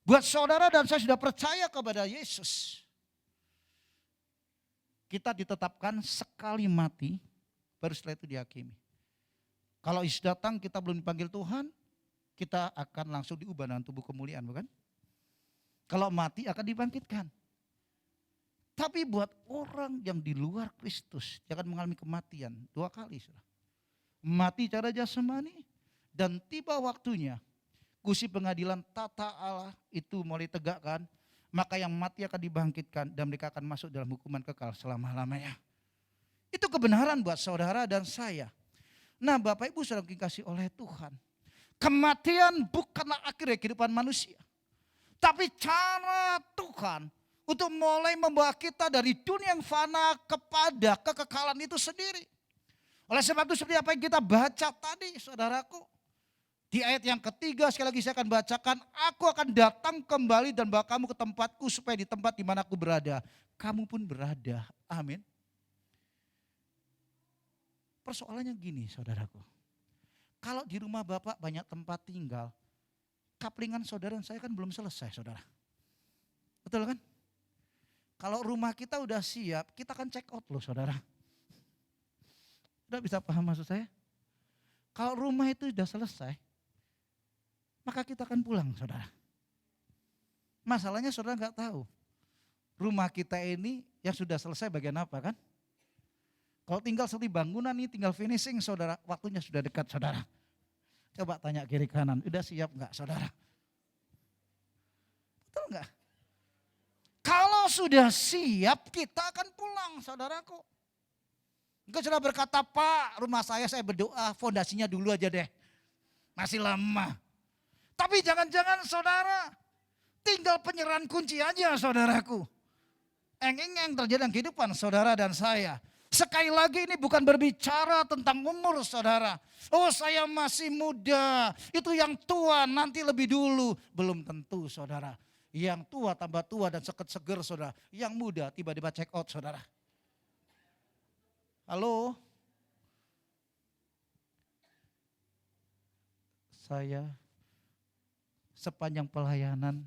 Buat saudara dan saya sudah percaya kepada Yesus. Kita ditetapkan sekali mati, baru setelah itu dihakimi. Kalau Yesus datang kita belum dipanggil Tuhan, kita akan langsung diubah dengan tubuh kemuliaan, bukan? Kalau mati akan dibangkitkan. Tapi buat orang yang di luar Kristus, dia akan mengalami kematian 2 kali. Mati cara jasmani dan tiba waktunya kursi pengadilan tata Allah itu mulai tegakkan, maka yang mati akan dibangkitkan dan mereka akan masuk dalam hukuman kekal selama-lamanya. Itu kebenaran buat saudara dan saya. Nah Bapak Ibu saudara dikasih oleh Tuhan, kematian bukanlah akhir kehidupan manusia. Tapi cara Tuhan untuk mulai membawa kita dari dunia yang fana kepada kekekalan itu sendiri. Oleh sebab itu seperti apa yang kita baca tadi saudaraku. Di ayat yang ketiga sekali lagi saya akan bacakan. Aku akan datang kembali dan bawa kamu ke tempatku supaya di tempat di mana aku berada, kamu pun berada. Amin. Persoalannya gini saudaraku. Kalau di rumah Bapak banyak tempat tinggal, kaplingan saudara dan saya kan belum selesai saudara. Betul kan? Kalau rumah kita udah siap, kita akan check out loh saudara. Udah bisa paham maksud saya? Kalau rumah itu sudah selesai, maka kita akan pulang, saudara. Masalahnya saudara nggak tahu, rumah kita ini yang sudah selesai bagian apa kan? Kalau tinggal seperti bangunan ini tinggal finishing, saudara, waktunya sudah dekat, saudara. Coba tanya kiri kanan, udah siap nggak, saudara? Betul nggak? Kalau sudah siap, kita akan pulang, saudaraku. Engkau sudah berkata, Pak, rumah saya berdoa, fondasinya dulu aja deh. Masih lama. Tapi jangan-jangan saudara, tinggal penyerahan kunci aja, saudaraku. Yang terjadi dalam kehidupan saudara dan saya. Sekali lagi ini bukan berbicara tentang umur, saudara. Oh, saya masih muda, itu yang tua nanti lebih dulu. Belum tentu, saudara. Yang tua tambah tua dan seger, saudara. Yang muda tiba-tiba check out, saudara. Halo? Saya sepanjang pelayanan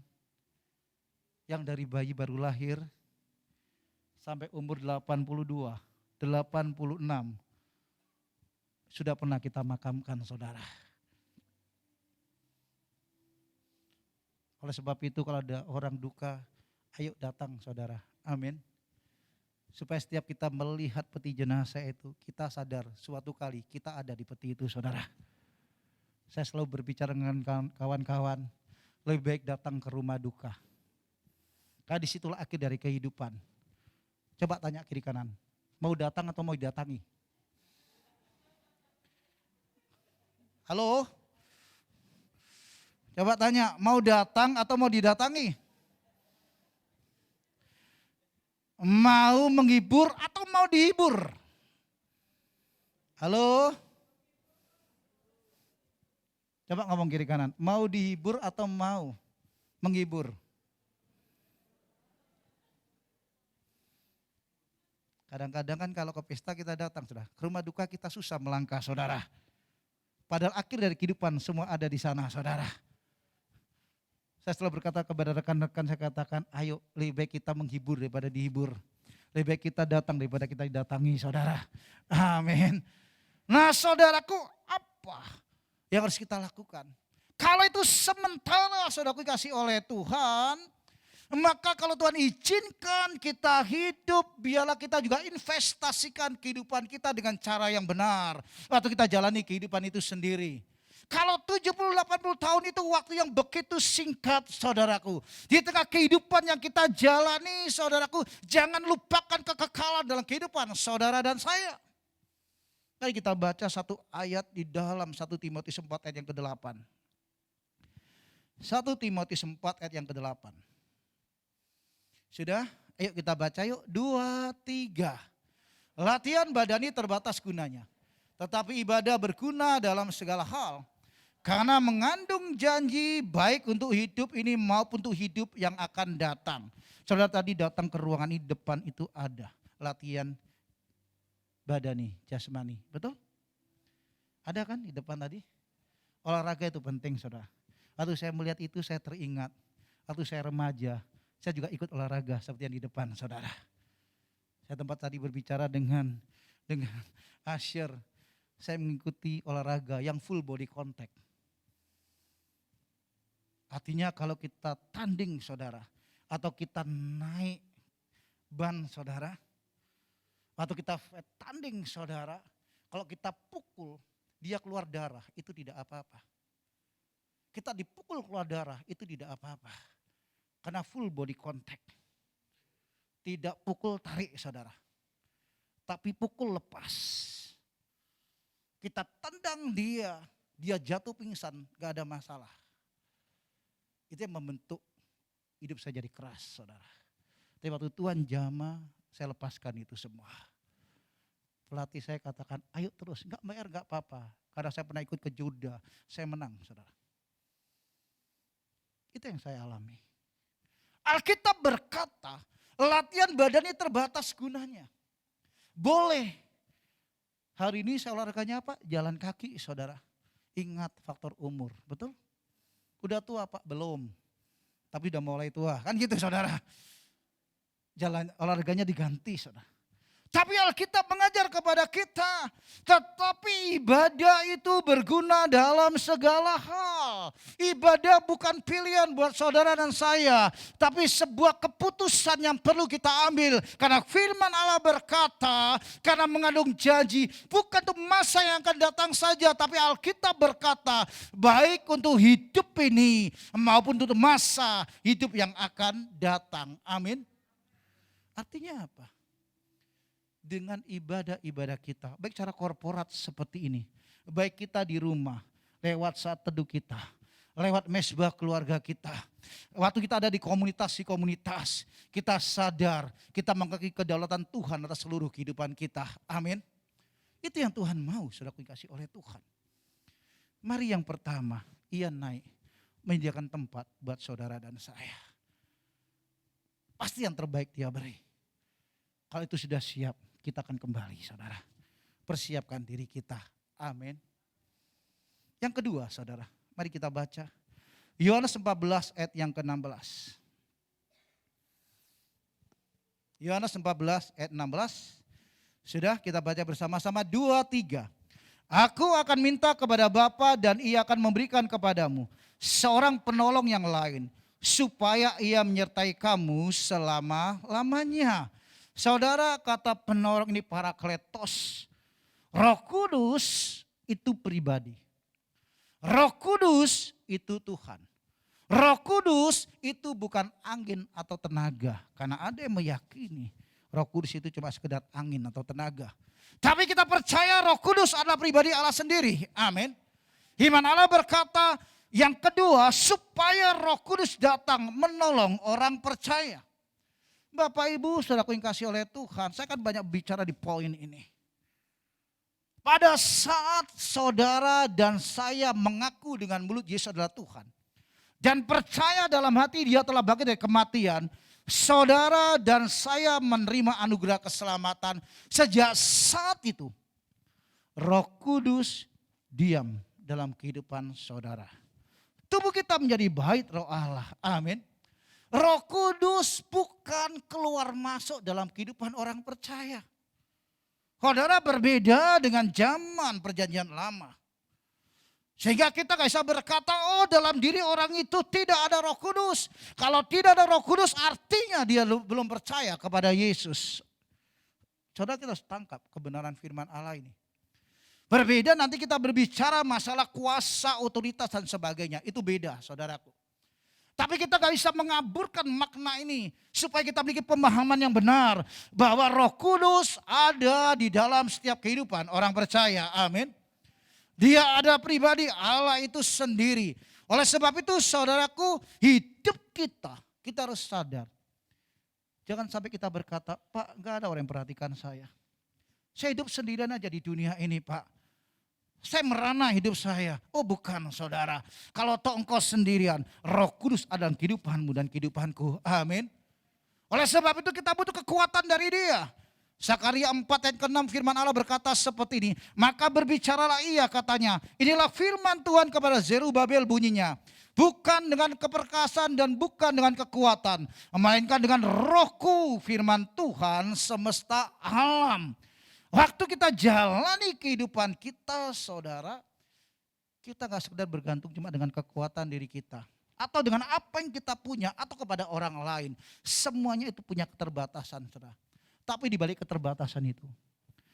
yang dari bayi baru lahir sampai umur 82, 86 sudah pernah kita makamkan, saudara. Oleh sebab itu kalau ada orang duka, ayo datang, saudara. Amin. Supaya setiap kita melihat peti jenazah itu, kita sadar suatu kali kita ada di peti itu, saudara. Saya selalu berbicara dengan kawan-kawan, lebih baik datang ke rumah duka. Karena disitulah akhir dari kehidupan. Coba tanya kiri kanan, mau datang atau mau didatangi? Halo? Coba tanya, mau datang atau mau didatangi? Mau menghibur atau mau dihibur? Halo? Coba ngomong kiri kanan, mau dihibur atau mau menghibur? Kadang-kadang kan kalau ke pesta kita datang, saudara. Ke rumah duka kita susah melangkah, saudara. Padahal akhir dari kehidupan semua ada di sana, saudara. Saya selalu berkata kepada rekan-rekan, saya katakan, ayo lebih baik kita menghibur daripada dihibur. Lebih baik kita datang daripada kita didatangi, saudara. Amin. Nah, saudaraku, apa yang harus kita lakukan? Kalau itu sementara, saudaraku, dikasih oleh Tuhan, maka kalau Tuhan izinkan kita hidup, biarlah kita juga investasikan kehidupan kita dengan cara yang benar. Waktu kita jalani kehidupan itu sendiri. Kalau 70-80 tahun itu waktu yang begitu singkat, saudaraku. Di tengah kehidupan yang kita jalani, saudaraku, jangan lupakan kekekalan dalam kehidupan saudara dan saya. Mari kita baca satu ayat di dalam 1 Timotius 4 ayat yang ke-8. 1 Timotius 4 ayat yang ke-8. Sudah? Ayo kita baca yuk. 2, 3. Latihan badani terbatas gunanya. Tetapi ibadah berguna dalam segala hal. Karena mengandung janji baik untuk hidup ini maupun untuk hidup yang akan datang. Saudara tadi datang ke ruangan ini, depan itu ada latihan badani, jasmani. Betul? Ada kan di depan tadi? Olahraga itu penting, saudara. Waktu saya melihat itu saya teringat. Waktu saya remaja, saya juga ikut olahraga seperti yang di depan, saudara. Saya tempat tadi berbicara dengan Asyir. Saya mengikuti olahraga yang full body contact. Artinya kalau kita tanding, saudara, atau kita naik ban, saudara, atau kita tanding, saudara, kalau kita pukul, dia keluar darah, itu tidak apa-apa. Kita dipukul keluar darah, itu tidak apa-apa. Karena full body contact. Tidak pukul tarik, saudara. Tapi pukul lepas. Kita tendang dia jatuh pingsan, gak ada masalah. Itu yang membentuk hidup saya jadi keras, saudara. Tapi waktu Tuhan jamah, saya lepaskan itu semua. Pelatih saya katakan, ayo terus, gak bayar gak apa-apa. Karena saya pernah ikut ke Juda, saya menang, saudara. Itu yang saya alami. Alkitab berkata, latihan badannya terbatas gunanya. Boleh. Hari ini saya olahraganya apa? Jalan kaki, saudara. Ingat faktor umur, betul? Udah tua Pak? Belum. Tapi udah mulai tua, kan gitu, saudara. Jalan olahraganya diganti, saudara. Tapi Alkitab mengajar kepada kita, tetapi ibadah itu berguna dalam segala hal. Ibadah bukan pilihan buat saudara dan saya, tapi sebuah keputusan yang perlu kita ambil. Karena firman Allah berkata, karena mengandung janji, bukan untuk masa yang akan datang saja, tapi Alkitab berkata, baik untuk hidup ini maupun untuk masa hidup yang akan datang. Amin. Artinya apa? Dengan ibadah-ibadah kita, baik cara korporat seperti ini, baik kita di rumah, lewat saat teduh kita, lewat mesbah keluarga kita, waktu kita ada di komunitas, kita sadar, kita mengakui kedaulatan Tuhan atas seluruh kehidupan kita. Amin. Itu yang Tuhan mau, saudaraku dikasih oleh Tuhan. Mari yang pertama, ia naik, menyediakan tempat buat saudara dan saya. Pasti yang terbaik dia beri. Kalau itu sudah siap, kita akan kembali, saudara. Persiapkan diri kita. Amin. Yang kedua, saudara, mari kita baca Yohanes 14 ayat yang ke-16. Yohanes 14 ayat 16. Sudah kita baca bersama-sama 2, 3. Aku akan minta kepada Bapa dan ia akan memberikan kepadamu seorang penolong yang lain, supaya ia menyertai kamu selama-lamanya. Saudara, kata penolong ini Parakletos. Roh Kudus itu pribadi. Roh Kudus itu Tuhan. Roh Kudus itu bukan angin atau tenaga. Karena ada yang meyakini Roh Kudus itu cuma sekedar angin atau tenaga. Tapi kita percaya Roh Kudus adalah pribadi Allah sendiri. Amin. Firman Allah berkata yang kedua, supaya Roh Kudus datang menolong orang percaya. Bapak Ibu, saudaraku yang kasih oleh Tuhan, saya kan banyak bicara di poin ini. Pada saat saudara dan saya mengaku dengan mulut Yesus adalah Tuhan, dan percaya dalam hati dia telah bangkit dari kematian, saudara dan saya menerima anugerah keselamatan. Sejak saat itu, Roh Kudus diam dalam kehidupan saudara. Tubuh kita menjadi bait Roh Allah. Amin. Roh Kudus bukan keluar masuk dalam kehidupan orang percaya. Saudara, berbeda dengan zaman perjanjian lama. Sehingga kita gak bisa berkata, oh dalam diri orang itu tidak ada Roh Kudus. Kalau tidak ada Roh Kudus artinya dia belum percaya kepada Yesus. Saudara, kita harus tangkap kebenaran firman Allah ini. Berbeda nanti kita berbicara masalah kuasa, otoritas dan sebagainya. Itu beda, saudaraku. Tapi kita gak bisa mengaburkan makna ini supaya kita memiliki pemahaman yang benar bahwa Roh Kudus ada di dalam setiap kehidupan orang percaya. Amin. Dia ada pribadi, Allah itu sendiri. Oleh sebab itu saudaraku, hidup kita harus sadar. Jangan sampai kita berkata, Pak, gak ada orang yang perhatikan saya. Saya hidup sendirian aja di dunia ini, Pak. Saya merana hidup saya. Oh bukan, saudara. Kalau toh engkau sendirian, Roh Kudus ada dalam kehidupanmu dan kehidupanku. Amin. Oleh sebab itu kita butuh kekuatan dari dia. Zakaria 4 ayat ke-6 firman Allah berkata seperti ini. Maka berbicaralah ia, katanya. Inilah firman Tuhan kepada Zerubabel bunyinya. Bukan dengan keperkasaan dan bukan dengan kekuatan. Melainkan dengan rohku, firman Tuhan semesta alam. Waktu kita jalani kehidupan kita, saudara, kita gak sekedar bergantung cuma dengan kekuatan diri kita. Atau dengan apa yang kita punya, atau kepada orang lain. Semuanya itu punya keterbatasan, saudara. Tapi di balik keterbatasan itu,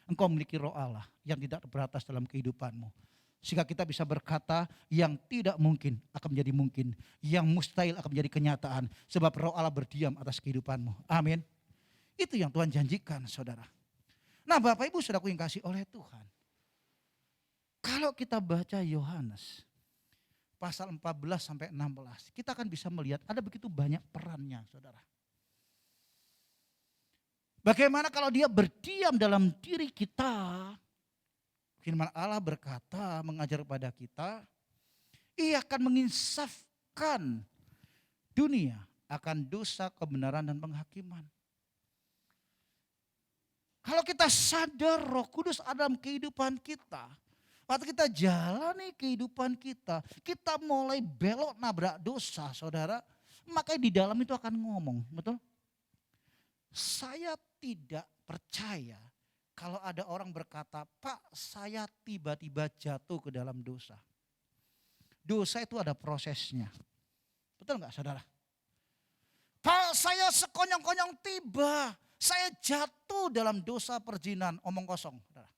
engkau memiliki Roh Allah yang tidak terbatas dalam kehidupanmu. Sehingga kita bisa berkata yang tidak mungkin akan menjadi mungkin. Yang mustahil akan menjadi kenyataan. Sebab Roh Allah berdiam atas kehidupanmu. Amin. Itu yang Tuhan janjikan, saudara. Nah Bapak Ibu saudaraku yang kasih oleh Tuhan. Kalau kita baca Yohanes pasal 14 sampai 16. Kita akan bisa melihat ada begitu banyak perannya, saudara. Bagaimana kalau dia berdiam dalam diri kita. Firman Allah berkata, mengajar kepada kita. Ia akan menginsafkan dunia akan dosa, kebenaran dan penghakiman. Kalau kita sadar Roh Kudus ada dalam kehidupan kita. Waktu kita jalani kehidupan kita. Kita mulai belok nabrak dosa, saudara. Makanya di dalam itu akan ngomong, betul? Saya tidak percaya kalau ada orang berkata, Pak, saya tiba-tiba jatuh ke dalam dosa. Dosa itu ada prosesnya. Betul nggak saudara? Pak, saya sekonyong-konyong tiba. Saya jatuh dalam dosa perzinahan, omong kosong. Saudara.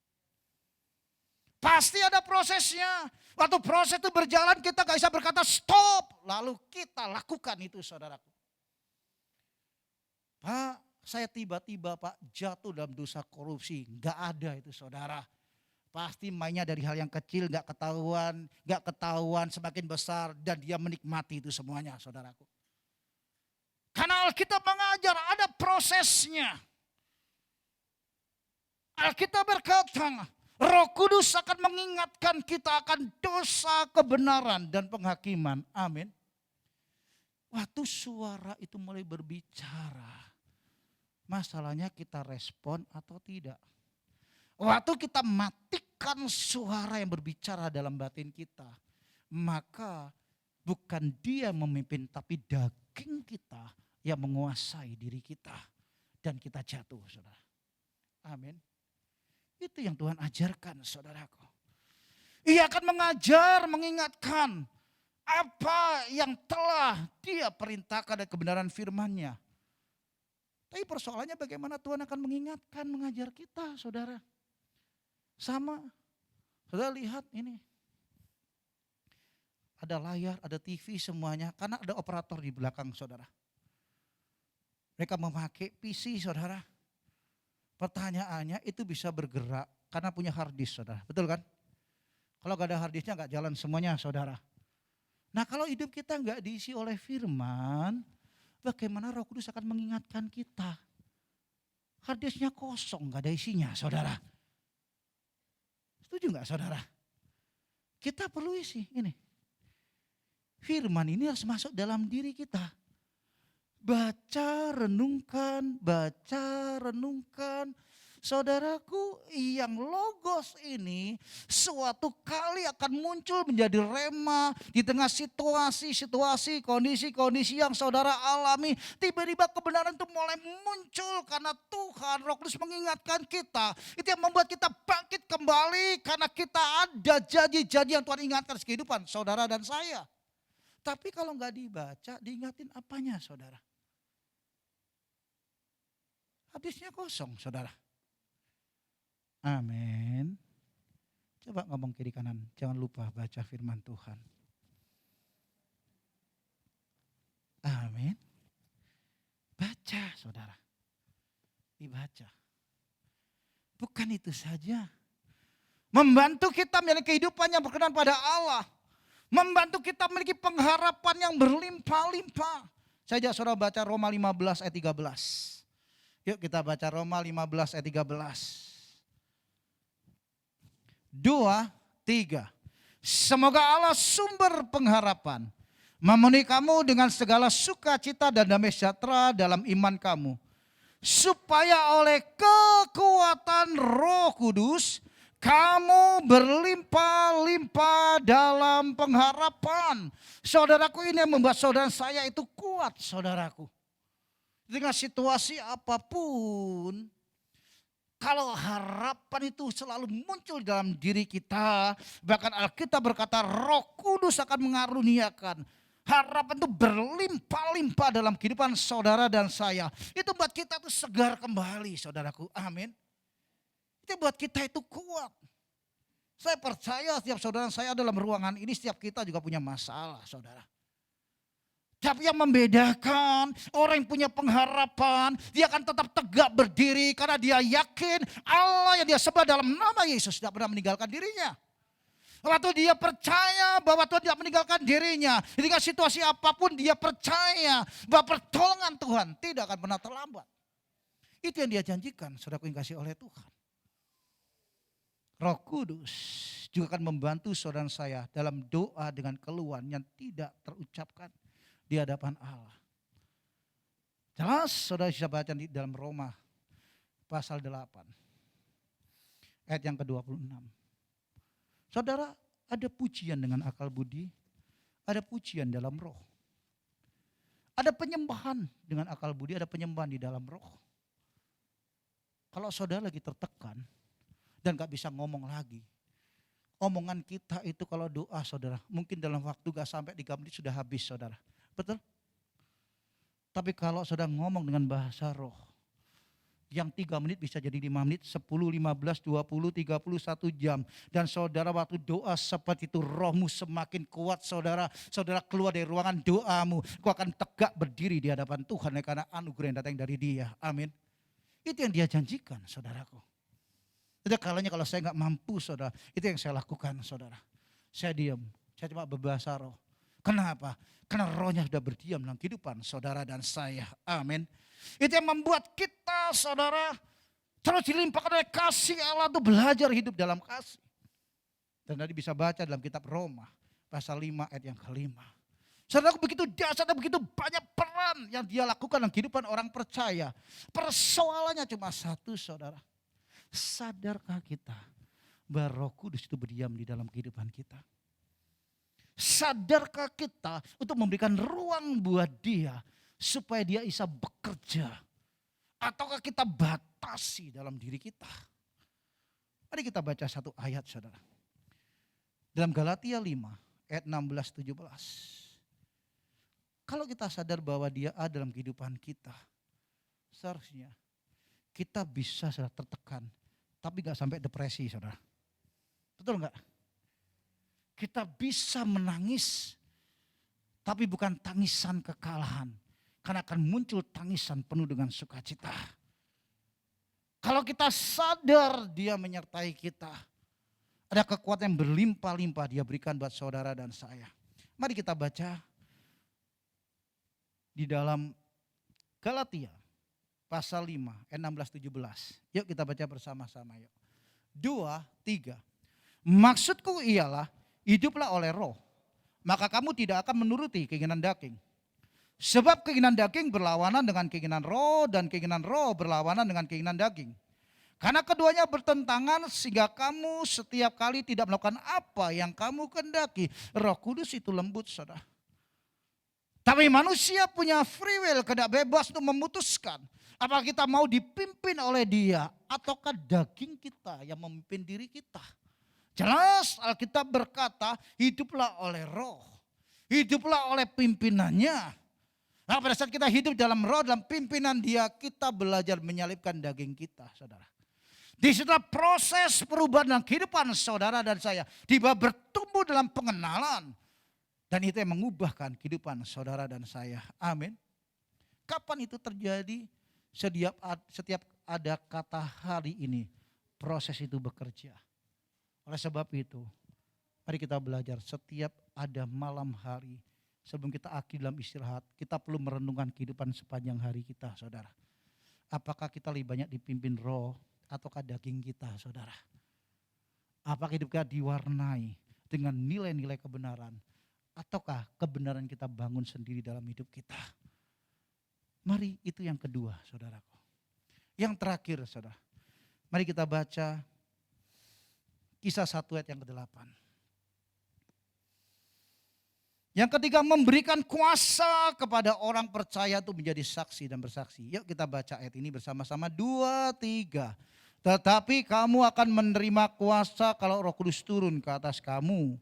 Pasti ada prosesnya. Waktu proses itu berjalan kita gak bisa berkata stop. Lalu kita lakukan itu saudaraku. Pak, saya tiba-tiba Pak jatuh dalam dosa korupsi. Gak ada itu saudara. Pasti mainnya dari hal yang kecil gak ketahuan semakin besar. Dan dia menikmati itu semuanya saudaraku. Karena Alkitab mengajar ada prosesnya. Alkitab berkata, Roh Kudus akan mengingatkan kita akan dosa, kebenaran, dan penghakiman. Amin. Waktu suara itu mulai berbicara, masalahnya kita respon atau tidak. Waktu kita matikan suara yang berbicara dalam batin kita, maka bukan dia memimpin tapi daging kita yang menguasai diri kita. Dan kita jatuh saudara. Amin. Itu yang Tuhan ajarkan saudaraku. Ia akan mengajar, mengingatkan apa yang telah dia perintahkan dan kebenaran firman-Nya. Tapi persoalannya bagaimana Tuhan akan mengingatkan, mengajar kita saudara. Sama, saudara lihat ini. Ada layar, ada TV semuanya, karena ada operator di belakang saudara. Mereka memakai PC saudara. Pertanyaannya itu bisa bergerak karena punya hard disk saudara, betul kan? Kalau gak ada hard disknya gak jalan semuanya saudara. Nah kalau hidup kita gak diisi oleh firman, bagaimana Roh Kudus akan mengingatkan kita? Hard disknya kosong, gak ada isinya saudara. Setuju gak saudara? Kita perlu isi ini. Firman ini harus masuk dalam diri kita. Baca, renungkan, baca, renungkan. Saudaraku, yang logos ini suatu kali akan muncul menjadi rema di tengah situasi, kondisi-kondisi yang saudara alami. Tiba-tiba kebenaran itu mulai muncul karena Tuhan, Roh Kudus mengingatkan kita. Itu yang membuat kita bangkit kembali karena kita ada janji-janji yang Tuhan ingatkan di kehidupan saudara dan saya. Tapi kalau nggak dibaca, diingatin apanya saudara? Hadisnya kosong saudara. Amin. Coba ngomong kiri kanan, jangan lupa baca firman Tuhan. Amin. Baca saudara. Dibaca. Bukan itu saja. Membantu kita memiliki kehidupan yang berkenan pada Allah. Membantu kita memiliki pengharapan yang berlimpah-limpah. Saya ajak saudara baca Roma 15 ayat 13. Yuk kita baca Roma 15 ayat 13. 2, 3. Semoga Allah sumber pengharapan memenuhi kamu dengan segala sukacita dan damai sejahtera dalam iman kamu. Supaya oleh kekuatan Roh Kudus kamu berlimpah-limpah dalam pengharapan. Saudaraku, ini yang membuat saudara saya itu kuat saudaraku. Dengan situasi apapun, kalau harapan itu selalu muncul dalam diri kita, bahkan Alkitab berkata Roh Kudus akan mengaruniakan. Harapan itu berlimpah-limpah dalam kehidupan saudara dan saya. Itu buat kita itu segar kembali saudaraku, amin. Itu buat kita itu kuat. Saya percaya setiap saudara saya dalam ruangan ini, setiap kita juga punya masalah saudara. Tapi yang membedakan orang yang punya pengharapan, dia akan tetap tegak berdiri karena dia yakin Allah yang dia sembah dalam nama Yesus tidak pernah meninggalkan dirinya. Waktu dia percaya bahwa Tuhan tidak meninggalkan dirinya, ketika situasi apapun dia percaya bahwa pertolongan Tuhan tidak akan pernah terlambat. Itu yang dia janjikan, saudaraku yang kasih oleh Tuhan. Roh Kudus juga akan membantu saudara saya dalam doa dengan keluhan yang tidak terucapkan di hadapan Allah. Jelas saudara bisa baca di dalam Roma pasal 8 ayat yang ke-26. Saudara, ada pujian dengan akal budi, ada pujian dalam roh. Ada penyembahan dengan akal budi, ada penyembahan di dalam roh. Kalau saudara lagi tertekan dan gak bisa ngomong lagi. Omongan kita itu kalau doa saudara, mungkin dalam waktu gak sampai 3 menit sudah habis saudara. Betul? Tapi kalau saudara ngomong dengan bahasa roh, yang 3 menit bisa jadi 5 menit, 10, 15, 20, 30, 1 jam. Dan saudara waktu doa seperti itu rohmu semakin kuat saudara. Saudara keluar dari ruangan doamu, kau akan tegak berdiri di hadapan Tuhan karena anugerah yang datang dari Dia. Amin. Itu yang Dia janjikan saudaraku. Tidak kalanya kalau saya gak mampu saudara, itu yang saya lakukan saudara. Saya diam, saya cuma berbahasa roh. Kenapa? Karena rohnya sudah berdiam dalam kehidupan saudara dan saya. Amin. Itu yang membuat kita saudara terus dilimpahkan oleh kasih Allah untuk belajar hidup dalam kasih. Dan tadi bisa baca dalam kitab Roma pasal 5 ayat yang ke-5. Saudara, begitu dahsyat dan begitu banyak peran yang Dia lakukan dalam kehidupan orang percaya. Persoalannya cuma satu saudara. Sadarkah kita bahwa Roh Kudus itu berdiam di dalam kehidupan kita? Sadarkah kita untuk memberikan ruang buat Dia supaya Dia bisa bekerja? Ataukah kita batasi dalam diri kita? Mari kita baca satu ayat saudara. Dalam Galatia 5 ayat 16-17. Kalau kita sadar bahwa Dia ada dalam kehidupan kita, seharusnya kita bisa saudara tertekan, tapi gak sampai depresi saudara. Betul gak? Kita bisa menangis, tapi bukan tangisan kekalahan. Karena akan muncul tangisan penuh dengan sukacita. Kalau kita sadar Dia menyertai kita, ada kekuatan yang berlimpah-limpah Dia berikan buat saudara dan saya. Mari kita baca di dalam Galatia pasal 5 ayat 16-17. Yuk kita baca bersama-sama yuk. 2, 3. Maksudku ialah hiduplah oleh roh, maka kamu tidak akan menuruti keinginan daging. Sebab keinginan daging berlawanan dengan keinginan roh dan keinginan roh berlawanan dengan keinginan daging. Karena keduanya bertentangan sehingga kamu setiap kali tidak melakukan apa yang kamu kehendaki. Roh Kudus itu lembut saudara. Tapi manusia punya free will, kehendak bebas untuk memutuskan. Apakah kita mau dipimpin oleh Dia ataukah daging kita yang memimpin diri kita. Jelas Alkitab berkata hiduplah oleh roh. Hiduplah oleh pimpinannya. Nah, pada saat kita hidup dalam roh, dalam pimpinan Dia, kita belajar menyalibkan daging kita, saudara. Di situ proses perubahan dalam kehidupan saudara dan saya, tiba bertumbuh dalam pengenalan. Dan itu yang mengubahkan kehidupan saudara dan saya. Amin. Kapan itu terjadi? Setiap ada kata hari ini, proses itu bekerja. Oleh sebab itu, mari kita belajar setiap ada malam hari. Sebelum kita akhir dalam istirahat, kita perlu merenungkan kehidupan sepanjang hari kita, saudara. Apakah kita lebih banyak dipimpin roh ataukah daging kita, saudara? Apakah hidup kita diwarnai dengan nilai-nilai kebenaran ataukah kebenaran kita bangun sendiri dalam hidup kita? Mari itu yang kedua, saudaraku. Yang terakhir, saudara. Mari kita baca Kisah 1 ayat yang ke-8. Yang ketiga, memberikan kuasa kepada orang percaya untuk menjadi saksi dan bersaksi. Yuk kita baca ayat ini bersama-sama. 2, 3. Tetapi kamu akan menerima kuasa kalau Roh Kudus turun ke atas kamu.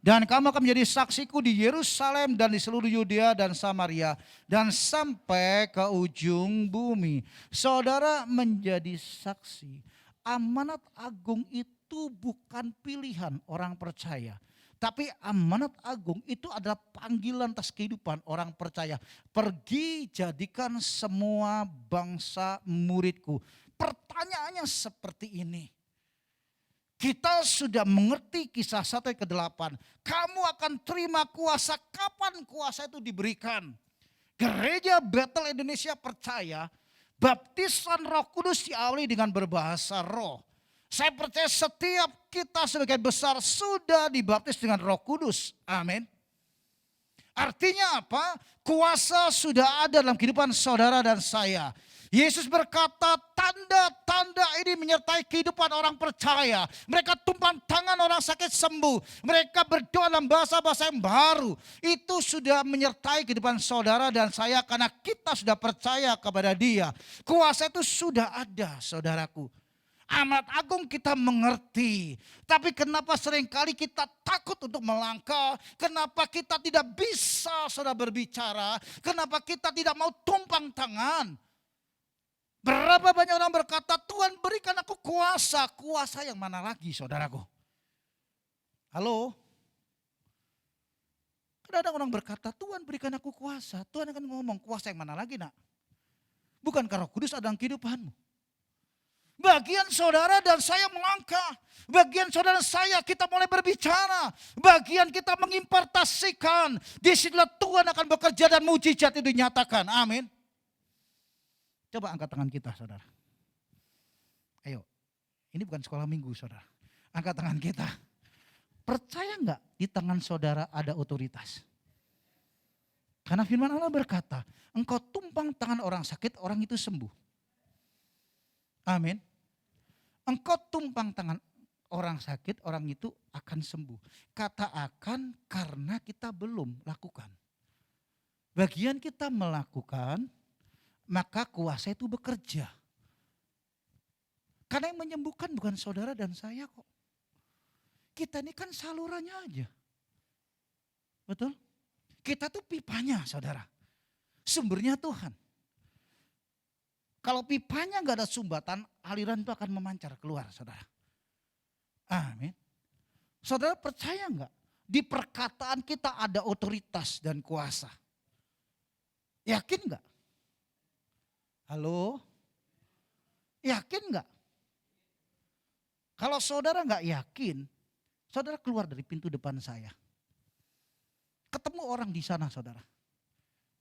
Dan kamu akan menjadi saksiku di Yerusalem dan di seluruh Yudea dan Samaria. Dan sampai ke ujung bumi. Saudara menjadi saksi. Amanat agung itu bukan pilihan orang percaya. Tapi amanat agung itu adalah panggilan atas kehidupan orang percaya. Pergi jadikan semua bangsa muridku. Pertanyaannya seperti ini. Kita sudah mengerti Kisah 1 ayat ke-8. Kamu akan terima kuasa. Kapan kuasa itu diberikan? Gereja Bethel Indonesia percaya baptisan Roh Kudus diawali dengan berbahasa roh. Saya percaya setiap kita sebagian besar sudah dibaptis dengan Roh Kudus. Amin. Artinya apa? Kuasa sudah ada dalam kehidupan saudara dan saya. Yesus berkata, tanda-tanda ini menyertai kehidupan orang percaya. Mereka tumpang tangan orang sakit sembuh. Mereka berdoa dalam bahasa-bahasa yang baru. Itu sudah menyertai kehidupan saudara dan saya karena kita sudah percaya kepada Dia. Kuasa itu sudah ada, saudaraku. Amanat agung kita mengerti. Tapi kenapa seringkali kita takut untuk melangkah? Kenapa kita tidak bisa saudara berbicara? Kenapa kita tidak mau tumpang tangan? Berapa banyak orang berkata, Tuhan berikan aku kuasa. Kuasa yang mana lagi saudaraku? Halo? Kadang-kadang orang berkata, Tuhan berikan aku kuasa. Tuhan akan ngomong, kuasa yang mana lagi nak? Bukankah Roh Kudus ada dalam kehidupanmu? Bagian saudara dan saya melangkah. Bagian saudara dan saya kita mulai berbicara. Bagian kita mengimpartasikan. Disitulah Tuhan akan bekerja dan mujizat itu dinyatakan. Amin. Coba angkat tangan kita saudara. Ayo. Ini bukan sekolah minggu saudara. Angkat tangan kita. Percaya enggak di tangan saudara ada otoritas? Karena firman Allah berkata, engkau tumpang tangan orang sakit, orang itu sembuh. Amin. Engkau tumpang tangan orang sakit, orang itu akan sembuh. Kata akan karena kita belum lakukan. Bagian kita melakukan, maka kuasa itu bekerja. Karena yang menyembuhkan bukan saudara dan saya kok. Kita ini kan salurannya aja. Betul? Kita tuh pipanya saudara. Sumbernya Tuhan. Kalau pipanya nggak ada sumbatan, aliran itu akan memancar keluar, saudara. Amin. Saudara percaya nggak? Di perkataan kita ada otoritas dan kuasa. Yakin nggak? Halo? Yakin nggak? Kalau saudara nggak yakin, saudara keluar dari pintu depan saya. Ketemu orang di sana, saudara.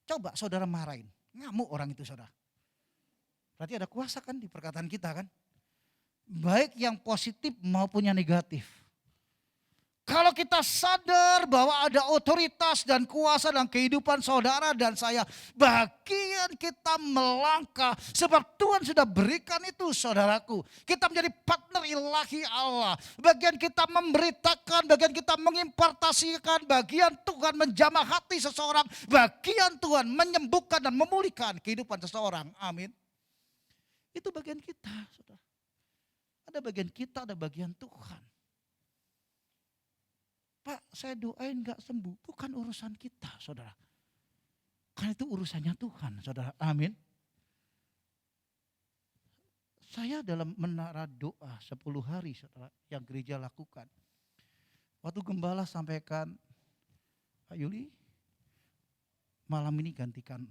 Coba saudara marahin, ngamuk orang itu, saudara. Berarti ada kuasa kan di perkataan kita kan. Baik yang positif maupun yang negatif. Kalau kita sadar bahwa ada otoritas dan kuasa dalam kehidupan saudara dan saya. Bagian kita melangkah. Sebab Tuhan sudah berikan itu saudaraku. Kita menjadi partner ilahi Allah. Bagian kita memberitakan, bagian kita mengimpartasikan. Bagian Tuhan menjamah hati seseorang. Bagian Tuhan menyembuhkan dan memulihkan kehidupan seseorang. Amin. Itu bagian kita, saudara. Ada bagian kita, ada bagian Tuhan. Pak, saya doain gak sembuh. Bukan urusan kita, saudara. Karena itu urusannya Tuhan, saudara. Amin. Saya dalam menara doa 10 hari, saudara, yang gereja lakukan. Waktu gembala sampaikan, Pak Yuli, malam ini gantikan.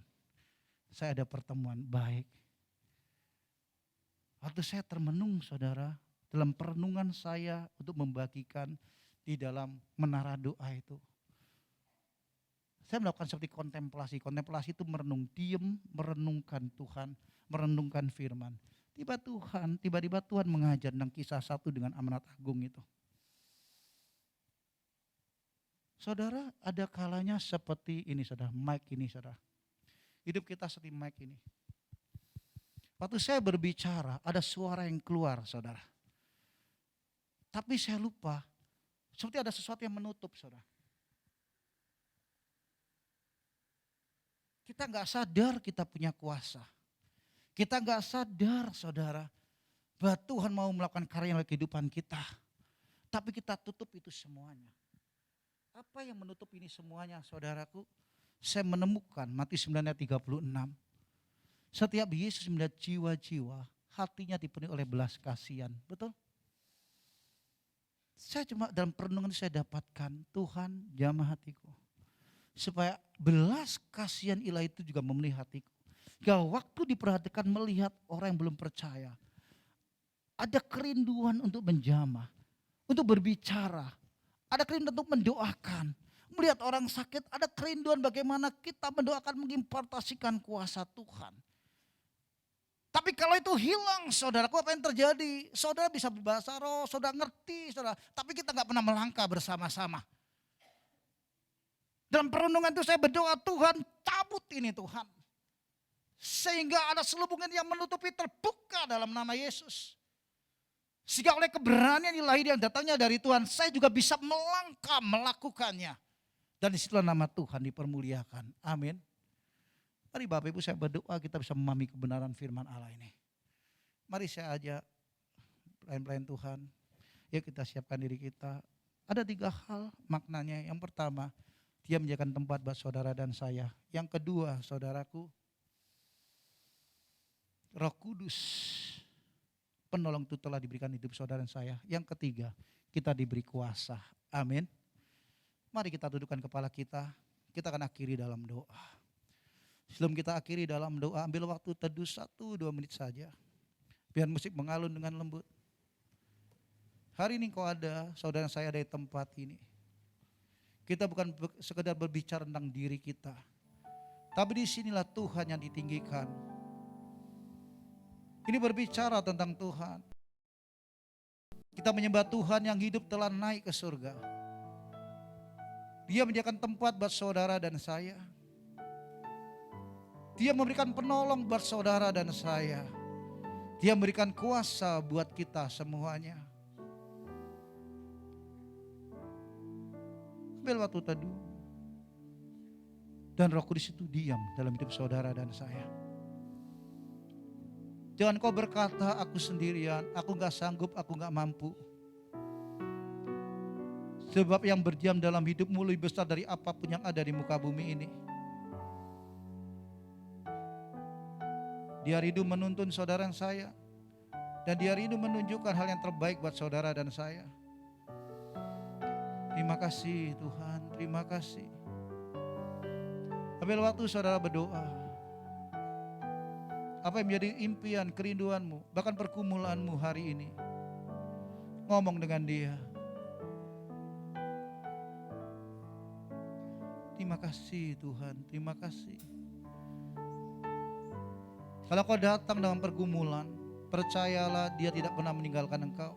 Saya ada pertemuan baik. Waktu saya termenung saudara, dalam perenungan saya untuk membagikan di dalam menara doa itu. Saya melakukan seperti kontemplasi. Kontemplasi itu merenung, diam, merenungkan Tuhan, merenungkan firman. Tiba-tiba Tuhan mengajar tentang kisah 1 dengan amanat agung itu. Saudara, ada kalanya seperti ini saudara, mic ini saudara. Hidup kita seperti mic ini. Waktu saya berbicara, ada suara yang keluar, saudara. Tapi saya lupa, seperti ada sesuatu yang menutup, saudara. Kita nggak sadar kita punya kuasa. Kita nggak sadar, saudara, bahwa Tuhan mau melakukan karya dalam kehidupan kita. Tapi kita tutup itu semuanya. Apa yang menutup ini semuanya, saudaraku? Saya menemukan Matius 9 ayat 36. Setiap Yesus melihat jiwa-jiwa, hatinya dipenuhi oleh belas kasihan. Betul? Saya cuma dalam perenungan saya dapatkan, Tuhan jamah hatiku. Supaya belas kasihan ilahi itu juga memenuhi hatiku. Gak waktu diperhatikan melihat orang yang belum percaya. Ada kerinduan untuk menjamah, untuk berbicara. Ada kerinduan untuk mendoakan. Melihat orang sakit, ada kerinduan bagaimana kita mendoakan, mengimpartasikan kuasa Tuhan. Tapi kalau itu hilang, saudaraku, apa yang terjadi? Saudara bisa berbahasa roh, saudara ngerti, saudara. Tapi kita gak pernah melangkah bersama-sama. Dalam perenungan itu saya berdoa, Tuhan cabut ini Tuhan. Sehingga ada selubungan yang menutupi terbuka dalam nama Yesus. Sehingga oleh keberanian ilahi yang datangnya dari Tuhan, saya juga bisa melangkah melakukannya. Dan disitulah nama Tuhan dipermuliakan. Amin. Mari Bapak Ibu saya berdoa kita bisa memahami kebenaran firman Allah ini. Mari saya ajak pelayan-pelayan Tuhan. Yuk kita siapkan diri kita. Ada 3 hal maknanya. Yang pertama, dia menjadikan tempat buat saudara dan saya. Yang kedua, saudaraku, Roh Kudus penolong itu telah diberikan hidup saudara dan saya. Yang ketiga, kita diberi kuasa. Amin. Mari kita dudukkan kepala kita. Kita akan akhiri dalam doa. Sebelum kita akhiri dalam doa, ambil waktu teduh 1-2 menit saja. Biar musik mengalun dengan lembut. Hari ini kau ada, saudara saya ada di tempat ini. Kita bukan sekedar berbicara tentang diri kita. Tapi disinilah Tuhan yang ditinggikan. Ini berbicara tentang Tuhan. Kita menyembah Tuhan yang hidup telah naik ke surga. Dia menyediakan tempat buat saudara dan saya. Dia memberikan penolong buat saudara dan saya. Dia memberikan kuasa buat kita semuanya. Ambil waktu teduh. Dan Roh Kudus itu diam dalam hidup saudara dan saya. Jangan kau berkata aku sendirian, aku gak sanggup, aku gak mampu. Sebab yang berdiam dalam hidupmu lebih besar dari apapun yang ada di muka bumi ini. Dia rindu menuntun saudara dan saya. Dan dia rindu menunjukkan hal yang terbaik buat saudara dan saya. Terima kasih Tuhan, terima kasih. Ambil waktu saudara berdoa. Apa yang menjadi impian, kerinduanmu, bahkan pergumulanmu hari ini. Ngomong dengan dia. Terima kasih Tuhan, terima kasih. Kalau kau datang dengan pergumulan, percayalah dia tidak pernah meninggalkan engkau.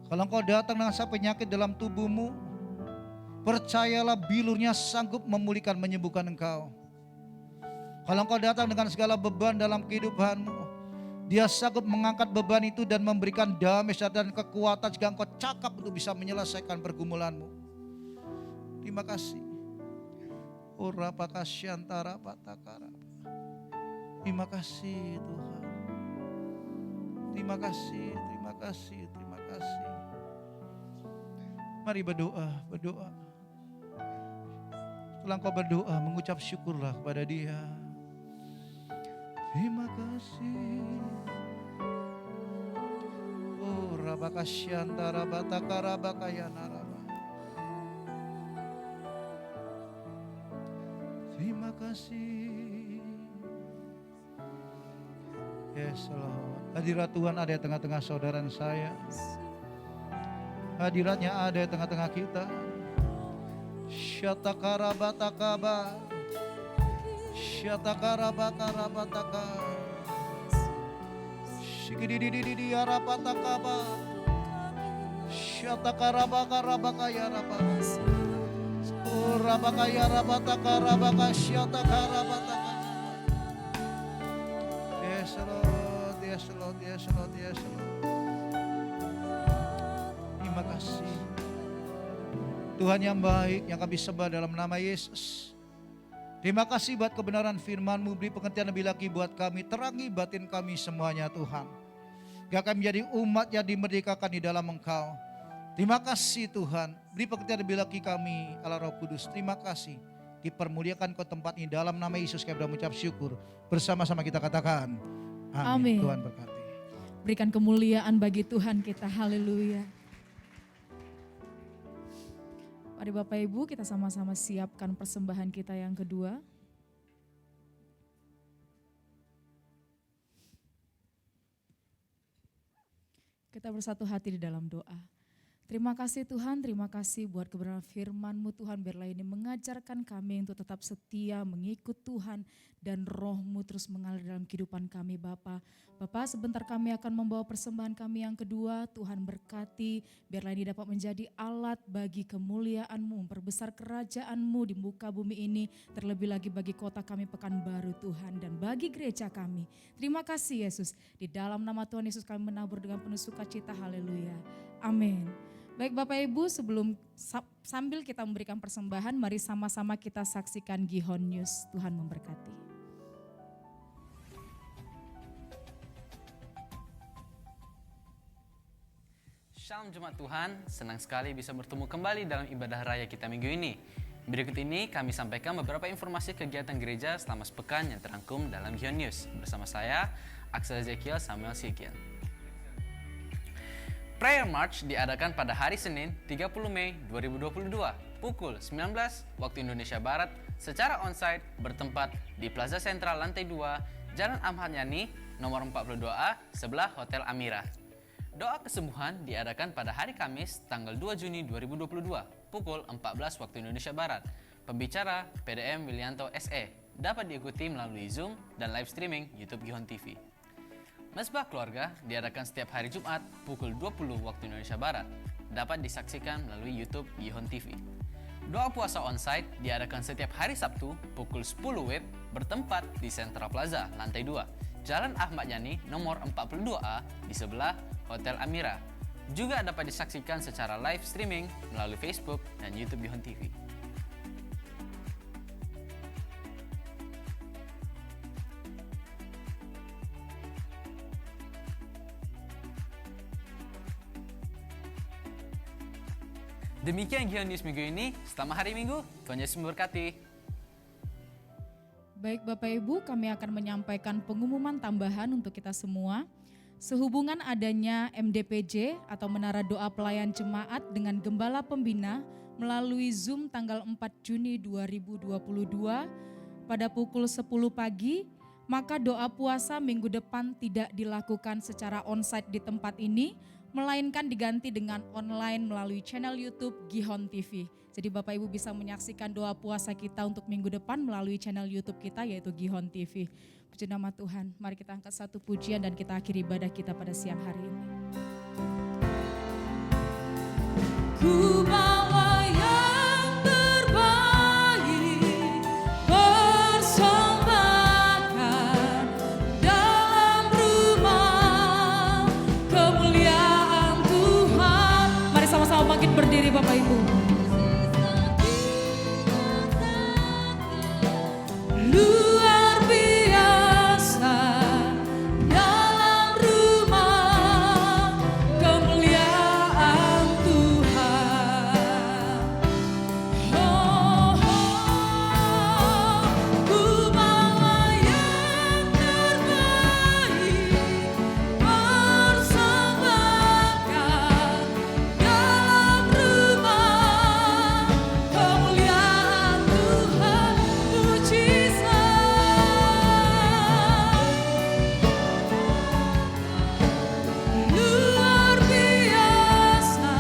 Kalau engkau datang dengan penyakit dalam tubuhmu, percayalah bilurnya sanggup memulihkan, menyembuhkan engkau. Kalau engkau datang dengan segala beban dalam kehidupanmu, dia sanggup mengangkat beban itu dan memberikan damai dan kekuatan jika engkau cakap untuk bisa menyelesaikan pergumulanmu. Terima kasih. Ora pakasyantara patakara. Terima kasih Tuhan. Terima kasih, terima kasih, terima kasih. Mari berdoa, berdoa. Setelah engkau berdoa, mengucap syukurlah kepada dia. Terima kasih. Oh rabakasyantara batakara bakayana raba. Terima kasih. Yes Lord. Hadirat Tuhan ada di tengah-tengah saudara dan saya. Hadiratnya ada di tengah-tengah kita. Syatakara batakaba. Syatakara bakara bataka. Shikididididi arapatakaba. Syatakara bakara bakaya raba. Rabakaya rabataka rabaka syatakara bataka. Yes Lord, yes Lord, yes Lord, yes Lord. Terima kasih Tuhan yang baik yang kami sembah dalam nama Yesus. Terima kasih buat kebenaran firman-Mu, beri pengertian lebih lagi buat kami, terangi batin kami semuanya Tuhan. Biar kami menjadi umat yang dimerdekakan di dalam Engkau. Terima kasih Tuhan, beri pengertian lebih lagi kami Allah Roh Kudus. Terima kasih, dipermuliakan ke tempat ini dalam nama Yesus kami sudah mengucap syukur. Bersama-sama kita katakan amin. Tuhan berkati. Berikan kemuliaan bagi Tuhan kita, haleluya. Mari Bapak Ibu kita sama-sama siapkan persembahan kita yang kedua. Kita bersatu hati di dalam doa. Terima kasih Tuhan, terima kasih buat kebenaran firman-Mu Tuhan. Biarlah ini mengajarkan kami untuk tetap setia, mengikut Tuhan. Dan roh-Mu terus mengalir dalam kehidupan kami Bapa. Bapa, sebentar kami akan membawa persembahan kami yang kedua. Tuhan berkati, biarlah ini dapat menjadi alat bagi kemuliaan-Mu, memperbesar kerajaan-Mu di muka bumi ini. Terlebih lagi bagi kota kami Pekanbaru Tuhan, dan bagi gereja kami. Terima kasih Yesus, di dalam nama Tuhan Yesus kami menabur dengan penuh sukacita, haleluya. Amin. Baik Bapak Ibu, sambil kita memberikan persembahan, mari sama-sama kita saksikan Gihon News. Tuhan memberkati. Shalom Jemaat Tuhan, senang sekali bisa bertemu kembali dalam ibadah raya kita minggu ini. Berikut ini kami sampaikan beberapa informasi kegiatan gereja selama sepekan yang terangkum dalam Gihon News. Bersama saya, Axel Ezekiel Samuel Sikiel. Prayer March diadakan pada hari Senin 30 Mei 2022 pukul 19 waktu Indonesia Barat secara onsite bertempat di Plaza Sentral lantai 2 Jalan Ahmad Yani nomor 42A sebelah Hotel Amira. Doa kesembuhan diadakan pada hari Kamis tanggal 2 Juni 2022 pukul 14 waktu Indonesia Barat. Pembicara PDM Willianto SE dapat diikuti melalui Zoom dan live streaming YouTube Gihon TV. Mesbah keluarga diadakan setiap hari Jumat pukul 20 waktu Indonesia Barat. Dapat disaksikan melalui YouTube Gihon TV. Doa puasa onsite diadakan setiap hari Sabtu pukul 10 WIB bertempat di Central Plaza lantai 2, Jalan Ahmad Yani nomor 42A di sebelah Hotel Amira. Juga dapat disaksikan secara live streaming melalui Facebook dan YouTube Gihon TV. Demikian Gihon News minggu ini. Selamat hari Minggu, Tuhan Yesus memberkati. Baik Bapak Ibu, kami akan menyampaikan pengumuman tambahan untuk kita semua. Sehubungan adanya MDPJ atau Menara Doa Pelayan Jemaat dengan Gembala Pembina melalui Zoom tanggal 4 Juni 2022 pada pukul 10 pagi, maka doa puasa minggu depan tidak dilakukan secara onsite di tempat ini, melainkan diganti dengan online melalui channel YouTube Gihon TV. Jadi Bapak Ibu bisa menyaksikan doa puasa kita untuk minggu depan melalui channel YouTube kita yaitu Gihon TV. Puji nama Tuhan. Mari kita angkat satu pujian dan kita akhiri ibadah kita pada siang hari ini. Ku bawa yang terbaik persembahkan dalam rumah kemuliaan Tuhan. Mari sama-sama bangkit berdiri Bapak Ibu. Luar biasa dalam rumah kemuliaan Tuhan. Oh, oh, ku bawa yang terbaik persembahkan dalam rumah kemuliaan Tuhan. Luar biasa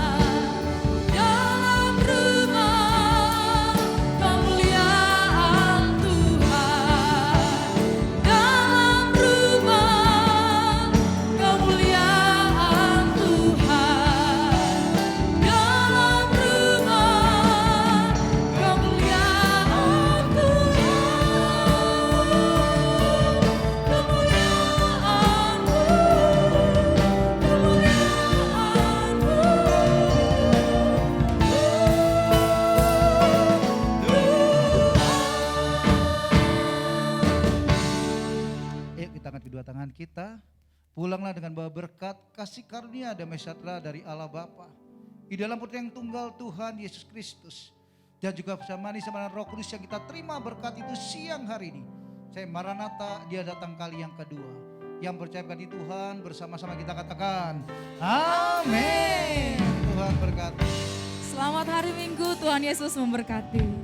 dalam rumah kemuliaan Tuhan, dalam rumah kemuliaan Tuhan, dalam rumah kemuliaan Yuk kita angkat kedua tangan kita. Pulanglah dengan bawa berkat, kasih karunia damai sejahtera dari Allah Bapa. Di dalam Putra yang tunggal Tuhan Yesus Kristus. Dan juga bersama sama Roh Kudus yang kita terima berkat itu siang hari ini. Saya Maranatha, dia datang kali yang kedua. Yang percaya di Tuhan bersama-sama kita katakan amin. Tuhan berkati. Selamat hari Minggu, Tuhan Yesus memberkati.